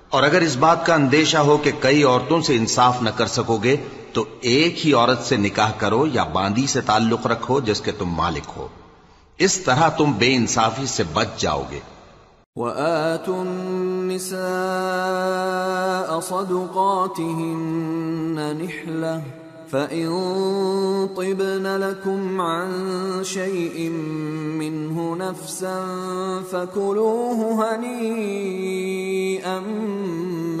اور اگر اس بات کا اندیشہ ہو کہ کئی عورتوں سے انصاف نہ کر سکو گے تو ایک ہی عورت سے نکاح کرو یا باندی سے تعلق رکھو جس کے تم مالک ہو، اس طرح تم بے انصافی سے بچ جاؤ گے۔ وَآتُوا النِّسَاءَ صَدُقَاتِهِنَّ نِحْلَةً فَإِن طِبْنَ لَكُمْ عَن شَيْءٍ مِّنْهُ نَفْسًا فَكُلُوهُ هَنِيئًا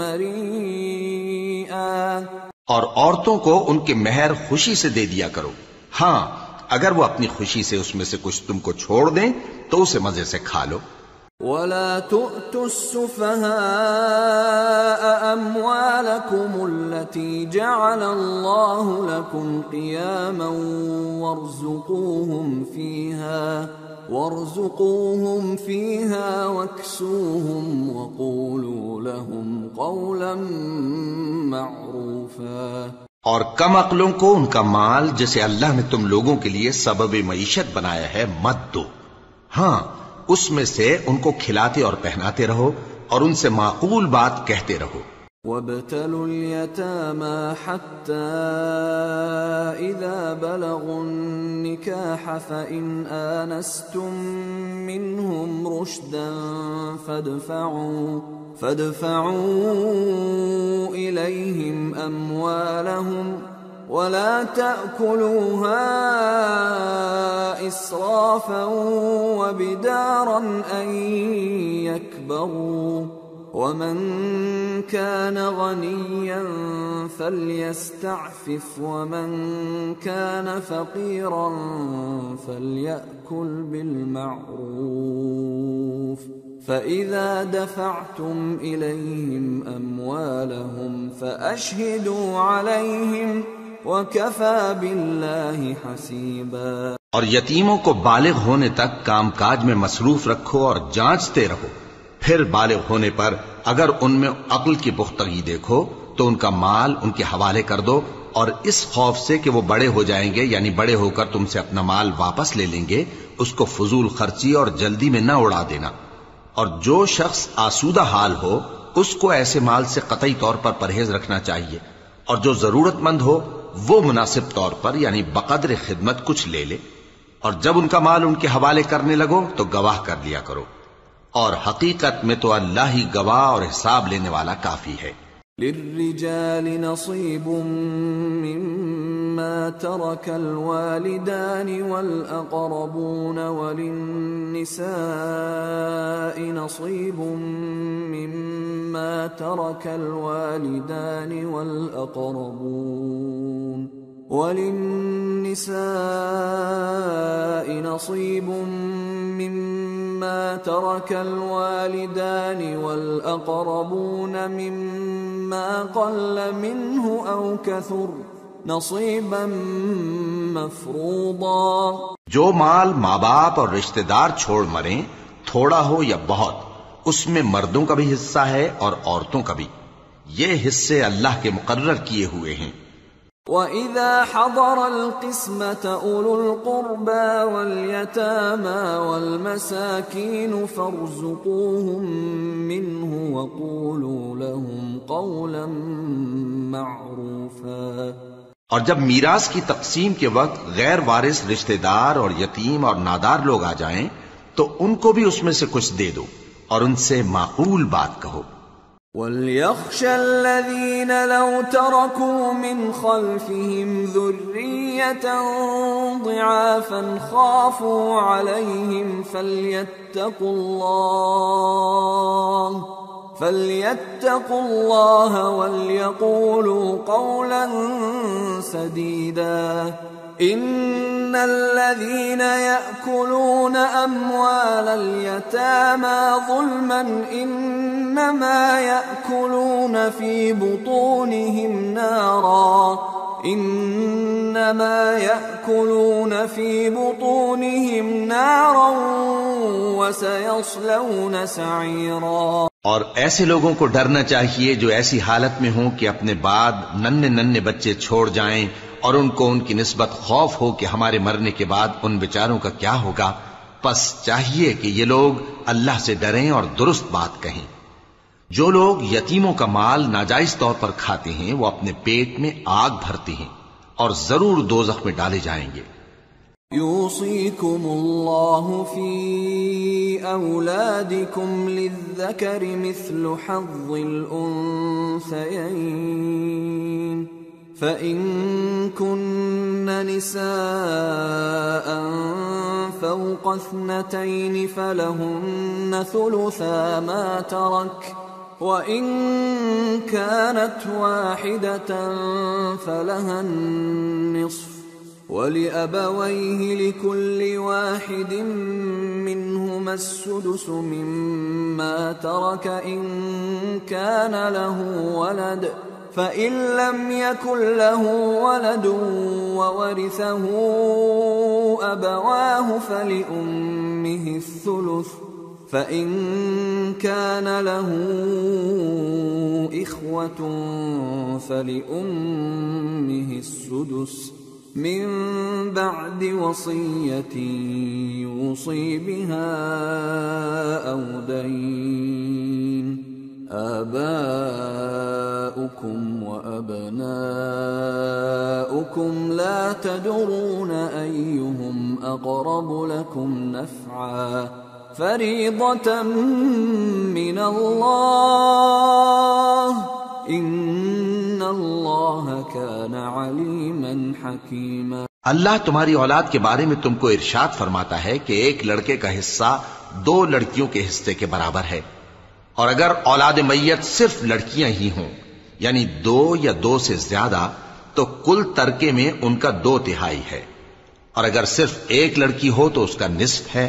مَّرِيئًا۔ اور عورتوں کو ان کے مہر خوشی سے دے دیا کرو، ہاں اگر وہ اپنی خوشی سے اس میں سے کچھ تم کو چھوڑ دیں تو اسے مزے سے کھا لو۔ وَلَا تُؤْتُوا السُّفَهَاءَ أَمْوَالَكُمُ الَّتِي جَعَلَ اللَّهُ لَكُمْ قِيَامًا وَارْزُقُوهُمْ فِيهَا وَاكْسُوهُمْ وَقُولُوا لَهُمْ قَوْلًا مَّعْرُوفًا۔ اور کم عقلوں کو ان کا مال جسے اللہ نے تم لوگوں کے لیے سبب معیشت بنایا ہے مت دو، ہاں اس میں سے ان کو کھلاتے اور پہناتے رہو اور ان سے معقول بات کہتے رہو۔ وَابْتَلُوا الْيَتَامَى حَتَّى إِذَا بَلَغُوا النِّكَاحَ فَإِنْ آنَسْتُم مِّنْهُمْ رُشْدًا فَادْفَعُوا إِلَيْهِمْ أَمْوَالَهُمْ وَلَا تَأْكُلُوهَا إِسْرَافًا وَبِدَارًا أَن يَكْبَرُوا وَمَن كَانَ غَنِيًّا فَلْيَسْتَعْفِفْ وَمَن كَانَ فَقِيرًا فَلْيَأْكُلْ بِالْمَعْرُوفِ فَإِذَا دَفَعْتُمْ إِلَيْهِمْ أَمْوَالَهُمْ فَأَشْهِدُوا عَلَيْهِمْ وَكَفَى بِاللَّهِ حَسِيبًا۔ اور یتیموں کو بالغ ہونے تک کام کاج میں مصروف رکھو اور جانچتے رہو، پھر بالغ ہونے پر اگر ان میں عقل کی پختگی دیکھو تو ان کا مال ان کے حوالے کر دو، اور اس خوف سے کہ وہ بڑے ہو جائیں گے، یعنی بڑے ہو کر تم سے اپنا مال واپس لے لیں گے، اس کو فضول خرچی اور جلدی میں نہ اڑا دینا، اور جو شخص آسودہ حال ہو اس کو ایسے مال سے قطعی طور پر پرہیز رکھنا چاہیے، اور جو ضرورت مند ہو وہ مناسب طور پر یعنی بقدر خدمت کچھ لے لے، اور جب ان کا مال ان کے حوالے کرنے لگو تو گواہ کر لیا کرو، اور حقیقت میں تو اللہ ہی گواہ اور حساب لینے والا کافی ہے۔ للرجال نصيب مما ترك الوالدان والأقربون وللنساء نصيب مما ترك الوالدان والأقربون مما قل منه أو كثر نصيبا مفروضا۔ جو مال ماں باپ اور رشتہ دار چھوڑ مریں، تھوڑا ہو یا بہت، اس میں مردوں کا بھی حصہ ہے اور عورتوں کا بھی، یہ حصے اللہ کے مقرر کیے ہوئے ہیں۔ وَإِذَا حَضَرَ الْقِسْمَةَ أُولُو الْقُرْبَى وَالْيَتَامَى وَالْمَسَاكِينُ فَارْزُقُوهُم مِّنْهُ وَقُولُوا لَهُمْ قَوْلًا مَّعْرُوفًا۔ اور جب میراث کی تقسیم کے وقت غیر وارث رشتہ دار اور یتیم اور نادار لوگ آ جائیں تو ان کو بھی اس میں سے کچھ دے دو اور ان سے معقول بات کہو۔ وَلْيَخْشَ الَّذِينَ لَوْ تَرَكُوا مِنْ خَلْفِهِمْ ذُرِّيَّةً ضِعَافًا خَافُوا عَلَيْهِمْ فَلْيَتَّقُوا اللَّهَ وَلْيَقُولُوا قَوْلًا سَدِيدًا۔ إِنَّ الَّذِينَ يَأْكُلُونَ أَمْوَالَ الْيَتَامَى ظُلْمًا إِنَّمَا يَأْكُلُونَ فِي بُطُونِهِمْ نَارًا وَسَيَصْلَوْنَ سَعِيرًا۔ اور ایسے لوگوں کو ڈرنا چاہیے جو ایسی حالت میں ہوں کہ اپنے بعد ننھے بچے چھوڑ جائیں اور ان کو ان کی نسبت خوف ہو کہ ہمارے مرنے کے بعد ان بیچاروں کا کیا ہوگا، پس چاہیے کہ یہ لوگ اللہ سے ڈریں اور درست بات کہیں۔ جو لوگ یتیموں کا مال ناجائز طور پر کھاتے ہیں وہ اپنے پیٹ میں آگ بھرتے ہیں اور ضرور دوزخ میں ڈالے جائیں گے۔ يوصيكم الله في أولادكم للذكر مثل حظ الأنثيين فإن كن نساء فوق 2 فلهن ثلثا ما ترك وإن كانت واحدة فلها النصف وَلِأَبَوَيْهِ لِكُلِّ وَاحِدٍ مِّنْهُمَا السُّدُسُ مِمَّا تَرَكَ إِن كَانَ لَهُ وَلَدٌ فَإِن لَّمْ يَكُن لَّهُ وَلَدٌ وَوَرِثَهُ أَبَوَاهُ فَلِأُمِّهِ الثُّلُثُ فَإِن كَانَ لَهُ إِخْوَةٌ فَلِأُمِّهِ السُّدُسُ من بعد وصية يوصي بها أو دين آباؤكم وأبناؤكم لا تدرون أيهم أقرب لكم نفعا فريضة من الله ان اللہ کان علیما حکیما۔ اللہ تمہاری اولاد کے بارے میں تم کو ارشاد فرماتا ہے کہ ایک لڑکے کا حصہ 2 لڑکیوں کے حصے کے برابر ہے، اور اگر اولاد میت صرف لڑکیاں ہی ہوں یعنی 2 یا 2 سے زیادہ تو کل ترکے میں ان کا 2/3 ہے، اور اگر صرف ایک لڑکی ہو تو اس کا نصف ہے،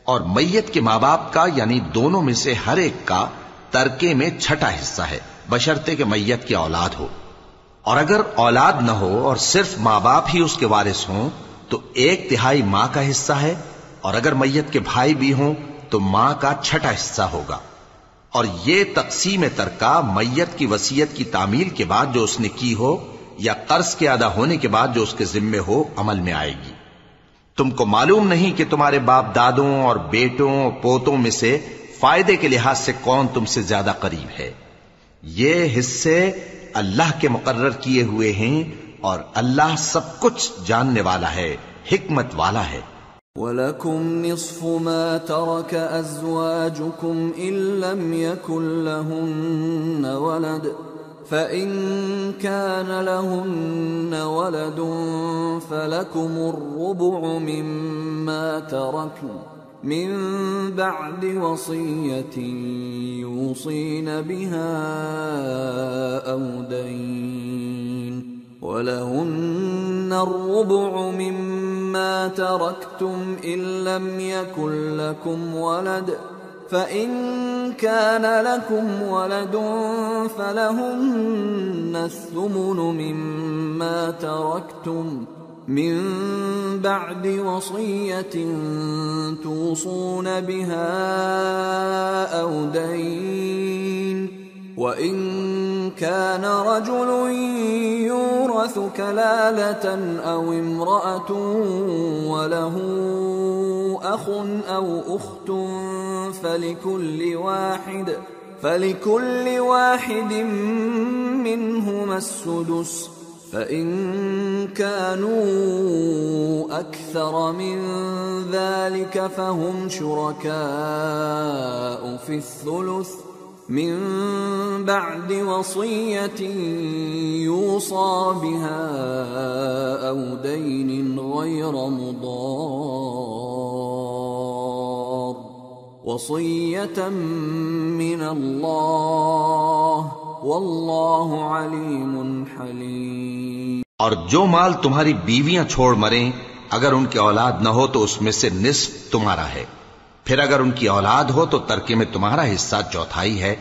اور میت کے ماں باپ کا یعنی دونوں میں سے ہر ایک کا ترکے میں 6واں حصہ ہے بشرطے کہ میت کی اولاد ہو، اور اگر اولاد نہ ہو اور صرف ماں باپ ہی اس کے وارث ہوں تو 1/3 ماں کا حصہ ہے، اور اگر میت کے بھائی بھی ہوں تو ماں کا 6واں حصہ ہوگا۔ اور یہ تقسیم ترکہ میت کی وصیت کی تعمیل کے بعد جو اس نے کی ہو یا قرض کے ادا ہونے کے بعد جو اس کے ذمے ہو عمل میں آئے گی۔ تم کو معلوم نہیں کہ تمہارے باپ دادوں اور بیٹوں اور پوتوں میں سے فائدے کے لحاظ سے کون تم سے زیادہ قریب ہے؟ یہ حصے اللہ کے مقرر کیے ہوئے ہیں اور اللہ سب کچھ جاننے والا ہے، حکمت والا ہے۔ وَلَكُمْ نِصْفُ مَا تَرَكَ أَزْوَاجُكُمْ إِن لَّمْ يَكُن لَّهُنَّ وَلَدٌ فَإِن كَانَ لَهُنَّ وَلَدٌ فَلَكُمُ الرُّبُعُ مِمَّا تَرَكْنَ مِن بَعْدِ وَصِيَّةٍ يُوصِينَ بِهَا أَوْ دَيْنٍ وَلَهُنَّ الرُّبُعُ مِمَّا تَرَكْتُمْ إِن لَّمْ يَكُن لَّكُمْ وَلَدٌ فَإِن كَانَ لَكُمْ وَلَدٌ فَلَهُنَّ الثُّمُنُ مِمَّا تَرَكْتُمْ مِن بَعْدِ وَصِيَّةٍ تُوصُونَ بِهَا أَوْ دَيْنٍ وَإِن كَانَ رَجُلٌ يُورَثُ كَلَالَةً أَوْ امْرَأَةٌ وَلَهُ أَخٌ أَوْ أُخْتٌ فَلِكُلِّ واحد مِّنْهُمَا السُّدُسُ فَإِن كَانُوا أَكْثَرَ مِن ذَلِكَ فَهُمْ شُرَكَاءُ فِي الثُّلُثِ من بعد وصية يوصى بها أو دين غير مضار وصية من الله والله عليم حليم۔ اور جو مال تمہاری بیویاں چھوڑ مریں اگر ان کی اولاد نہ ہو تو اس میں سے نصف تمہارا ہے، پھر اگر ان کی اولاد ہو تو ترکے میں تمہارا حصہ چوتھائی ہے،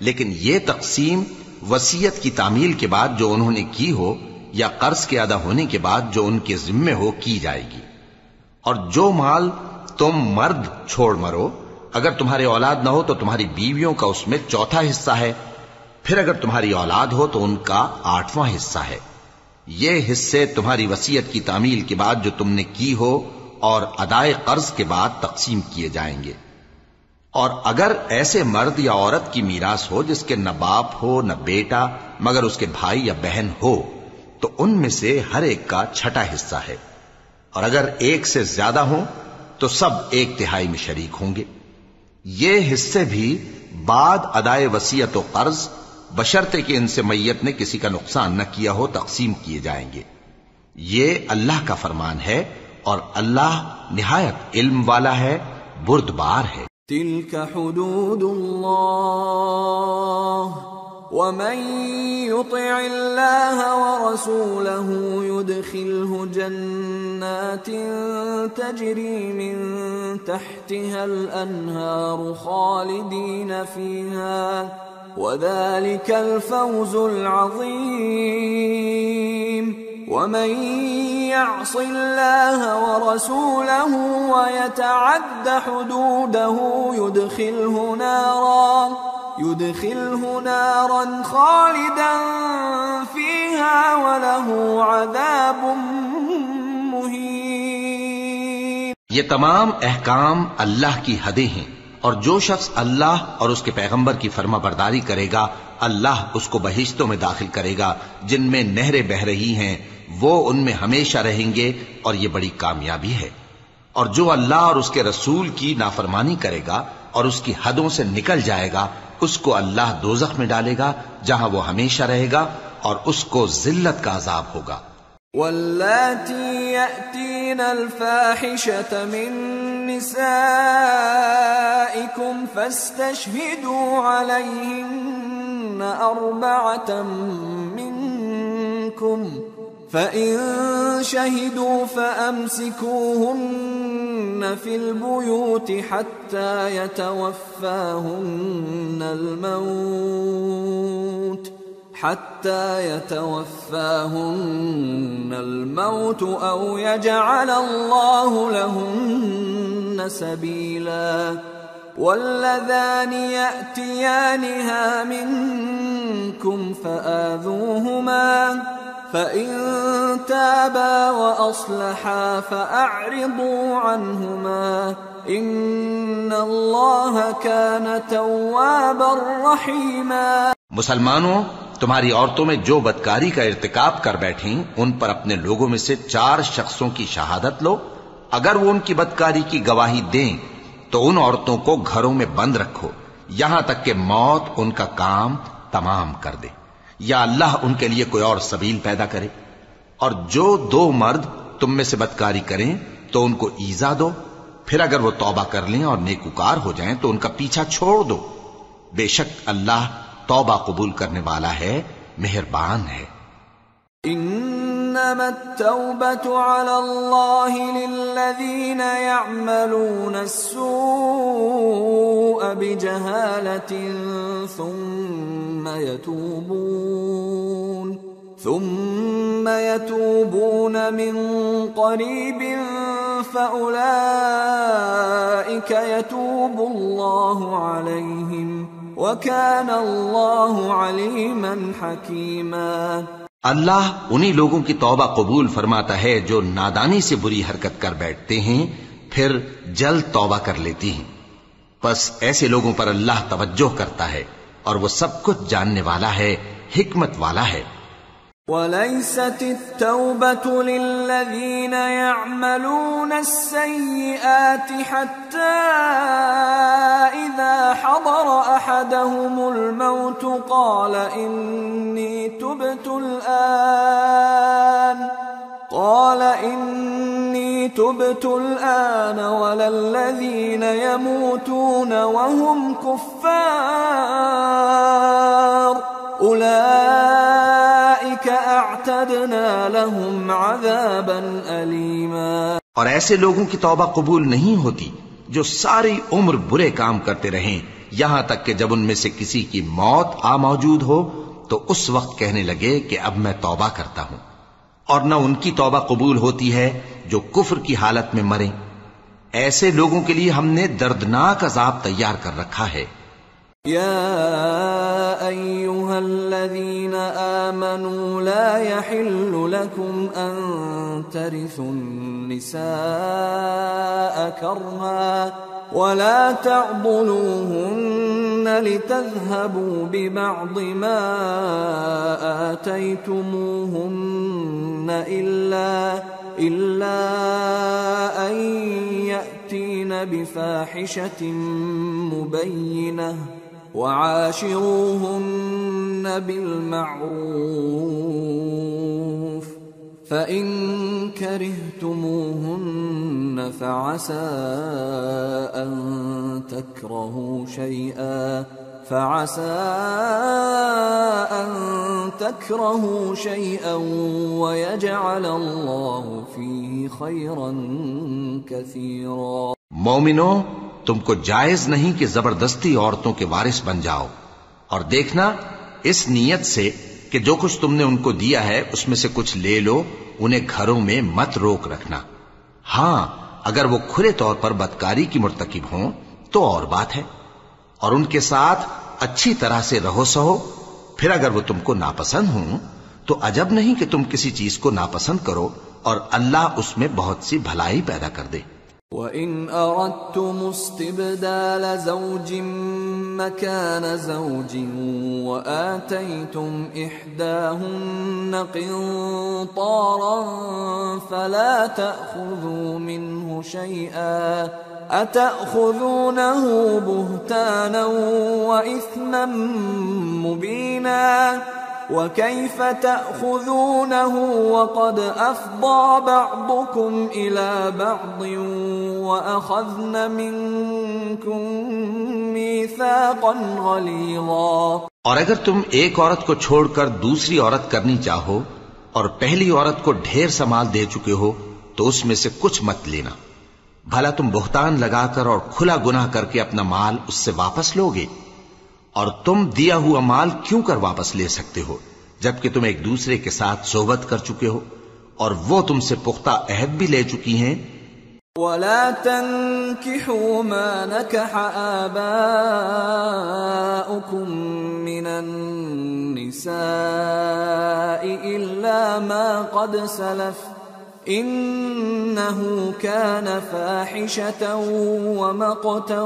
لیکن یہ تقسیم وصیت کی تعمیل کے بعد جو انہوں نے کی ہو یا قرض کے ادا ہونے کے بعد جو ان کے ذمے ہو کی جائے گی۔ اور جو مال تم مرد چھوڑ مرو اگر تمہاری اولاد نہ ہو تو تمہاری بیویوں کا اس میں چوتھا حصہ ہے، پھر اگر تمہاری اولاد ہو تو ان کا 8واں حصہ ہے۔ یہ حصے تمہاری وصیت کی تعمیل کے بعد جو تم نے کی ہو اور ادائے قرض کے بعد تقسیم کیے جائیں گے۔ اور اگر ایسے مرد یا عورت کی میراث ہو جس کے نہ باپ ہو نہ بیٹا مگر اس کے بھائی یا بہن ہو تو ان میں سے ہر ایک کا 6واں حصہ ہے، اور اگر ایک سے زیادہ ہوں تو سب 1/3 میں شریک ہوں گے۔ یہ حصے بھی بعد ادائے وصیت و قرض بشرطے کہ ان سے میت نے کسی کا نقصان نہ کیا ہو تقسیم کیے جائیں گے۔ یہ اللہ کا فرمان ہے اور اللہ نہایت علم والا ہے، بردبار ہے۔ تلك حدود اللہ ومن يطع الله ورسوله يدخله جنات تجري من تحتها الأنهار خالدين فيها وذلك الفوز العظيم ومن يعص الله ورسوله ويتعد حدوده يدخله نارا خالدا فيها وله عذاب مهين۔ یہ تمام احکام اللہ کی حدیں ہیں، اور جو شخص اللہ اور اس کے پیغمبر کی فرما برداری کرے گا اللہ اس کو بہشتوں میں داخل کرے گا جن میں نہریں بہ رہی ہیں، وہ ان میں ہمیشہ رہیں گے، اور یہ بڑی کامیابی ہے۔ اور جو اللہ اور اس کے رسول کی نافرمانی کرے گا اور اس کی حدوں سے نکل جائے گا اس کو اللہ دوزخ میں ڈالے گا جہاں وہ ہمیشہ رہے گا اور اس کو ذلت کا عذاب ہوگا۔ واللاتی یأتین الفاحشة من نسائکم فاستشہدوا علیہن 4 منکم فَإِن شَهِدُوا فَأَمْسِكُوهُنَّ فِي الْبُيُوتِ حَتَّى يَتَوَفَّاهُنَّ الْمَوْتُ أَوْ يَجْعَلَ اللَّهُ لَهُنَّ سَبِيلًا وَاللَّذَانِ يَأْتِيَانِهَا مِنكُمْ فَآذُوهُمَا فَإِن تابا وأصلحا فأعرضوا عنهما إن الله كان توابا رحيما۔ مسلمانوں، تمہاری عورتوں میں جو بدکاری کا ارتکاب کر بیٹھیں ان پر اپنے لوگوں میں سے 4 شخصوں کی شہادت لو۔ اگر وہ ان کی بدکاری کی گواہی دیں تو ان عورتوں کو گھروں میں بند رکھو یہاں تک کہ موت ان کا کام تمام کر دے یا اللہ ان کے لیے کوئی اور سبیل پیدا کرے۔ اور جو 2 مرد تم میں سے بدکاری کریں تو ان کو ایذا دو، پھر اگر وہ توبہ کر لیں اور نیکوکار ہو جائیں تو ان کا پیچھا چھوڑ دو، بے شک اللہ توبہ قبول کرنے والا ہے، مہربان ہے۔ انما التوبة على الله للذين يعملون السوء بجهالة ثم يتوبون من قريب فأولئك يتوب الله عليهم وَكَانَ اللَّهُ عَلِيمًا حَكِيمًا۔ اللہ انہی لوگوں کی توبہ قبول فرماتا ہے جو نادانی سے بری حرکت کر بیٹھتے ہیں پھر جلد توبہ کر لیتی ہیں، پس ایسے لوگوں پر اللہ توجہ کرتا ہے اور وہ سب کچھ جاننے والا ہے، حکمت والا ہے۔ وَلَيْسَتِ التَّوْبَةُ لِلَّذِينَ يَعْمَلُونَ السَّيِّئَاتِ حَتَّى إِذَا حَضَرَ أَحَدَهُمُ الْمَوْتُ قَالَ إِنِّي تُبْتُ الْآنَ وَلَا الَّذِينَ يَمُوتُونَ وَهُمْ كُفَّارٌ أُولَئِكَ أَعْتَدْنَا لَهُمْ عَذَابًا أَلِيمًا۔ اور ایسے لوگوں کی توبہ قبول نہیں ہوتی جو ساری عمر برے کام کرتے رہیں یہاں تک کہ جب ان میں سے کسی کی موت آ موجود ہو تو اس وقت کہنے لگے کہ اب میں توبہ کرتا ہوں، اور نہ ان کی توبہ قبول ہوتی ہے جو کفر کی حالت میں مریں۔ ایسے لوگوں کے لیے ہم نے دردناک عذاب تیار کر رکھا ہے۔ يا أيها الذين آمنوا لا يحل لكم أن ترثوا النساء كرها ولا تعضلوهن لتذهبوا ببعض ما آتيتموهن إلا أن يأتين بفاحشة مبينة وعاشروهن بالمعروف فإن كرهتموهن فعسى أن تكرهوا شيئا ويجعل الله فيه خيرا كثيرا۔ مومنو، تم کو جائز نہیں کہ زبردستی عورتوں کے وارث بن جاؤ، اور دیکھنا اس نیت سے کہ جو کچھ تم نے ان کو دیا ہے اس میں سے کچھ لے لو، انہیں گھروں میں مت روک رکھنا۔ ہاں، اگر وہ کھلے طور پر بدکاری کی مرتکب ہوں تو اور بات ہے، اور ان کے ساتھ اچھی طرح سے رہو سہو۔ پھر اگر وہ تم کو ناپسند ہوں تو عجب نہیں کہ تم کسی چیز کو ناپسند کرو، اور اللہ اس میں بہت سی بھلائی پیدا کر دے۔ وَإِنْ أَرَدْتُمُ اسْتِبْدَالَ زَوْجٍ مَكَانَ زَوْجٍ وَآتَيْتُمْ إِحْدَاهُنَّ قِنطَارًا فَلَا تَأْخُذُوا مِنْهُ شَيْئًا أَتَأْخُذُونَهُ بُهْتَانًا وَإِثْمًا مُبِينًا وَكَيْفَ تَأْخُذُونَهُ وَقَدْ أَفْضَى بَعْضُكُمْ إِلَى بَعْضٍ وَأَخَذْنَ مِنْكُمْ مِيثَاقًا غَلِيظًا۔ اور اگر تم ایک عورت کو چھوڑ کر دوسری عورت کرنی چاہو اور پہلی عورت کو ڈھیر سا مال دے چکے ہو تو اس میں سے کچھ مت لینا، بھلا تم بہتان لگا کر اور کھلا گناہ کر کے اپنا مال اس سے واپس لوگے؟ اور تم دیا ہوا مال کیوں کر واپس لے سکتے ہو جبکہ تم ایک دوسرے کے ساتھ صحبت کر چکے ہو اور وہ تم سے پختہ عہد بھی لے چکی ہیں؟ وَلَا تَنْكِحُوا مَا نَكَحَ آبَاؤُكُمْ مِنَ من النساء إلا ما قد سلف إنه كان فاحشة ومقتا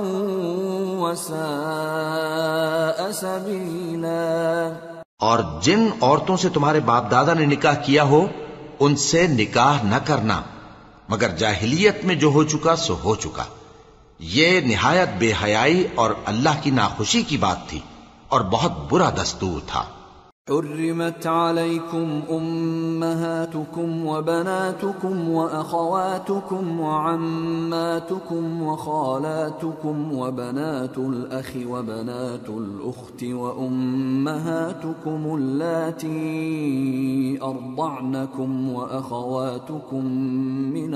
وساء سبيلا۔ اور جن عورتوں سے تمہارے باپ دادا نے نکاح کیا ہو ان سے نکاح نہ کرنا مگر جاہلیت میں جو ہو چکا سو ہو چکا، یہ نہایت بے حیائی اور اللہ کی ناخوشی کی بات تھی اور بہت برا دستور تھا۔ حرمت عليكم أمهاتكم وبناتكم وأخواتكم وعماتكم وخالاتكم وبنات الأخ وبنات الأخت وأمهاتكم اللاتي أرضعنكم وأخواتكم من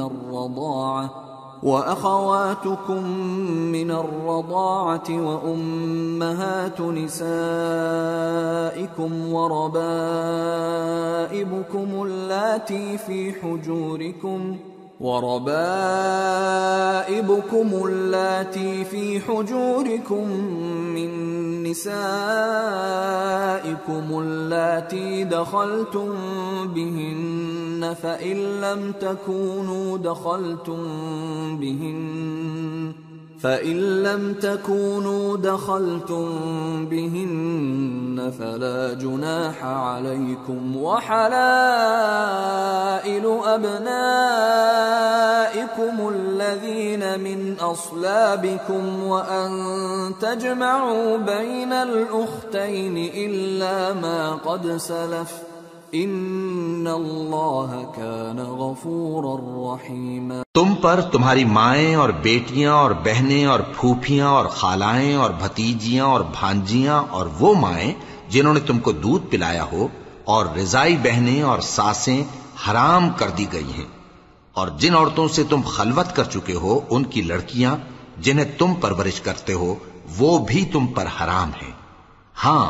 الرضاعة وأمهات نسائكم وربائبكم اللاتي في حجوركم من نسائكم اللاتي دخلتم بهن فإن لم تكونوا دخلتم بهن فلا جناح عليكم وحلائل أبنائكم الذين من أصلابكم وأن تجمعوا بين الأختين إلا ما قد سلف ان اللہ کان غفورا رحیما۔ تم پر تمہاری مائیں اور بیٹیاں اور بہنیں اور پھوپھیاں اور خالائیں اور بھتیجیاں اور بھانجیاں اور وہ مائیں جنہوں نے تم کو دودھ پلایا ہو اور رضائی بہنیں اور ساسیں حرام کر دی گئی ہیں، اور جن عورتوں سے تم خلوت کر چکے ہو ان کی لڑکیاں جنہیں تم پرورش کرتے ہو وہ بھی تم پر حرام ہیں۔ ہاں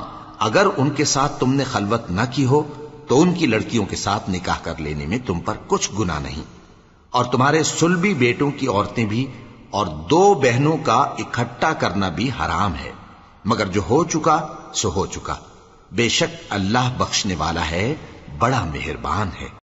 اگر ان کے ساتھ تم نے خلوت نہ کی ہو تو ان کی لڑکیوں کے ساتھ نکاح کر لینے میں تم پر کچھ گناہ نہیں، اور تمہارے صلبی بیٹوں کی عورتیں بھی اور دو بہنوں کا اکٹھا کرنا بھی حرام ہے، مگر جو ہو چکا سو ہو چکا، بے شک اللہ بخشنے والا ہے، بڑا مہربان ہے۔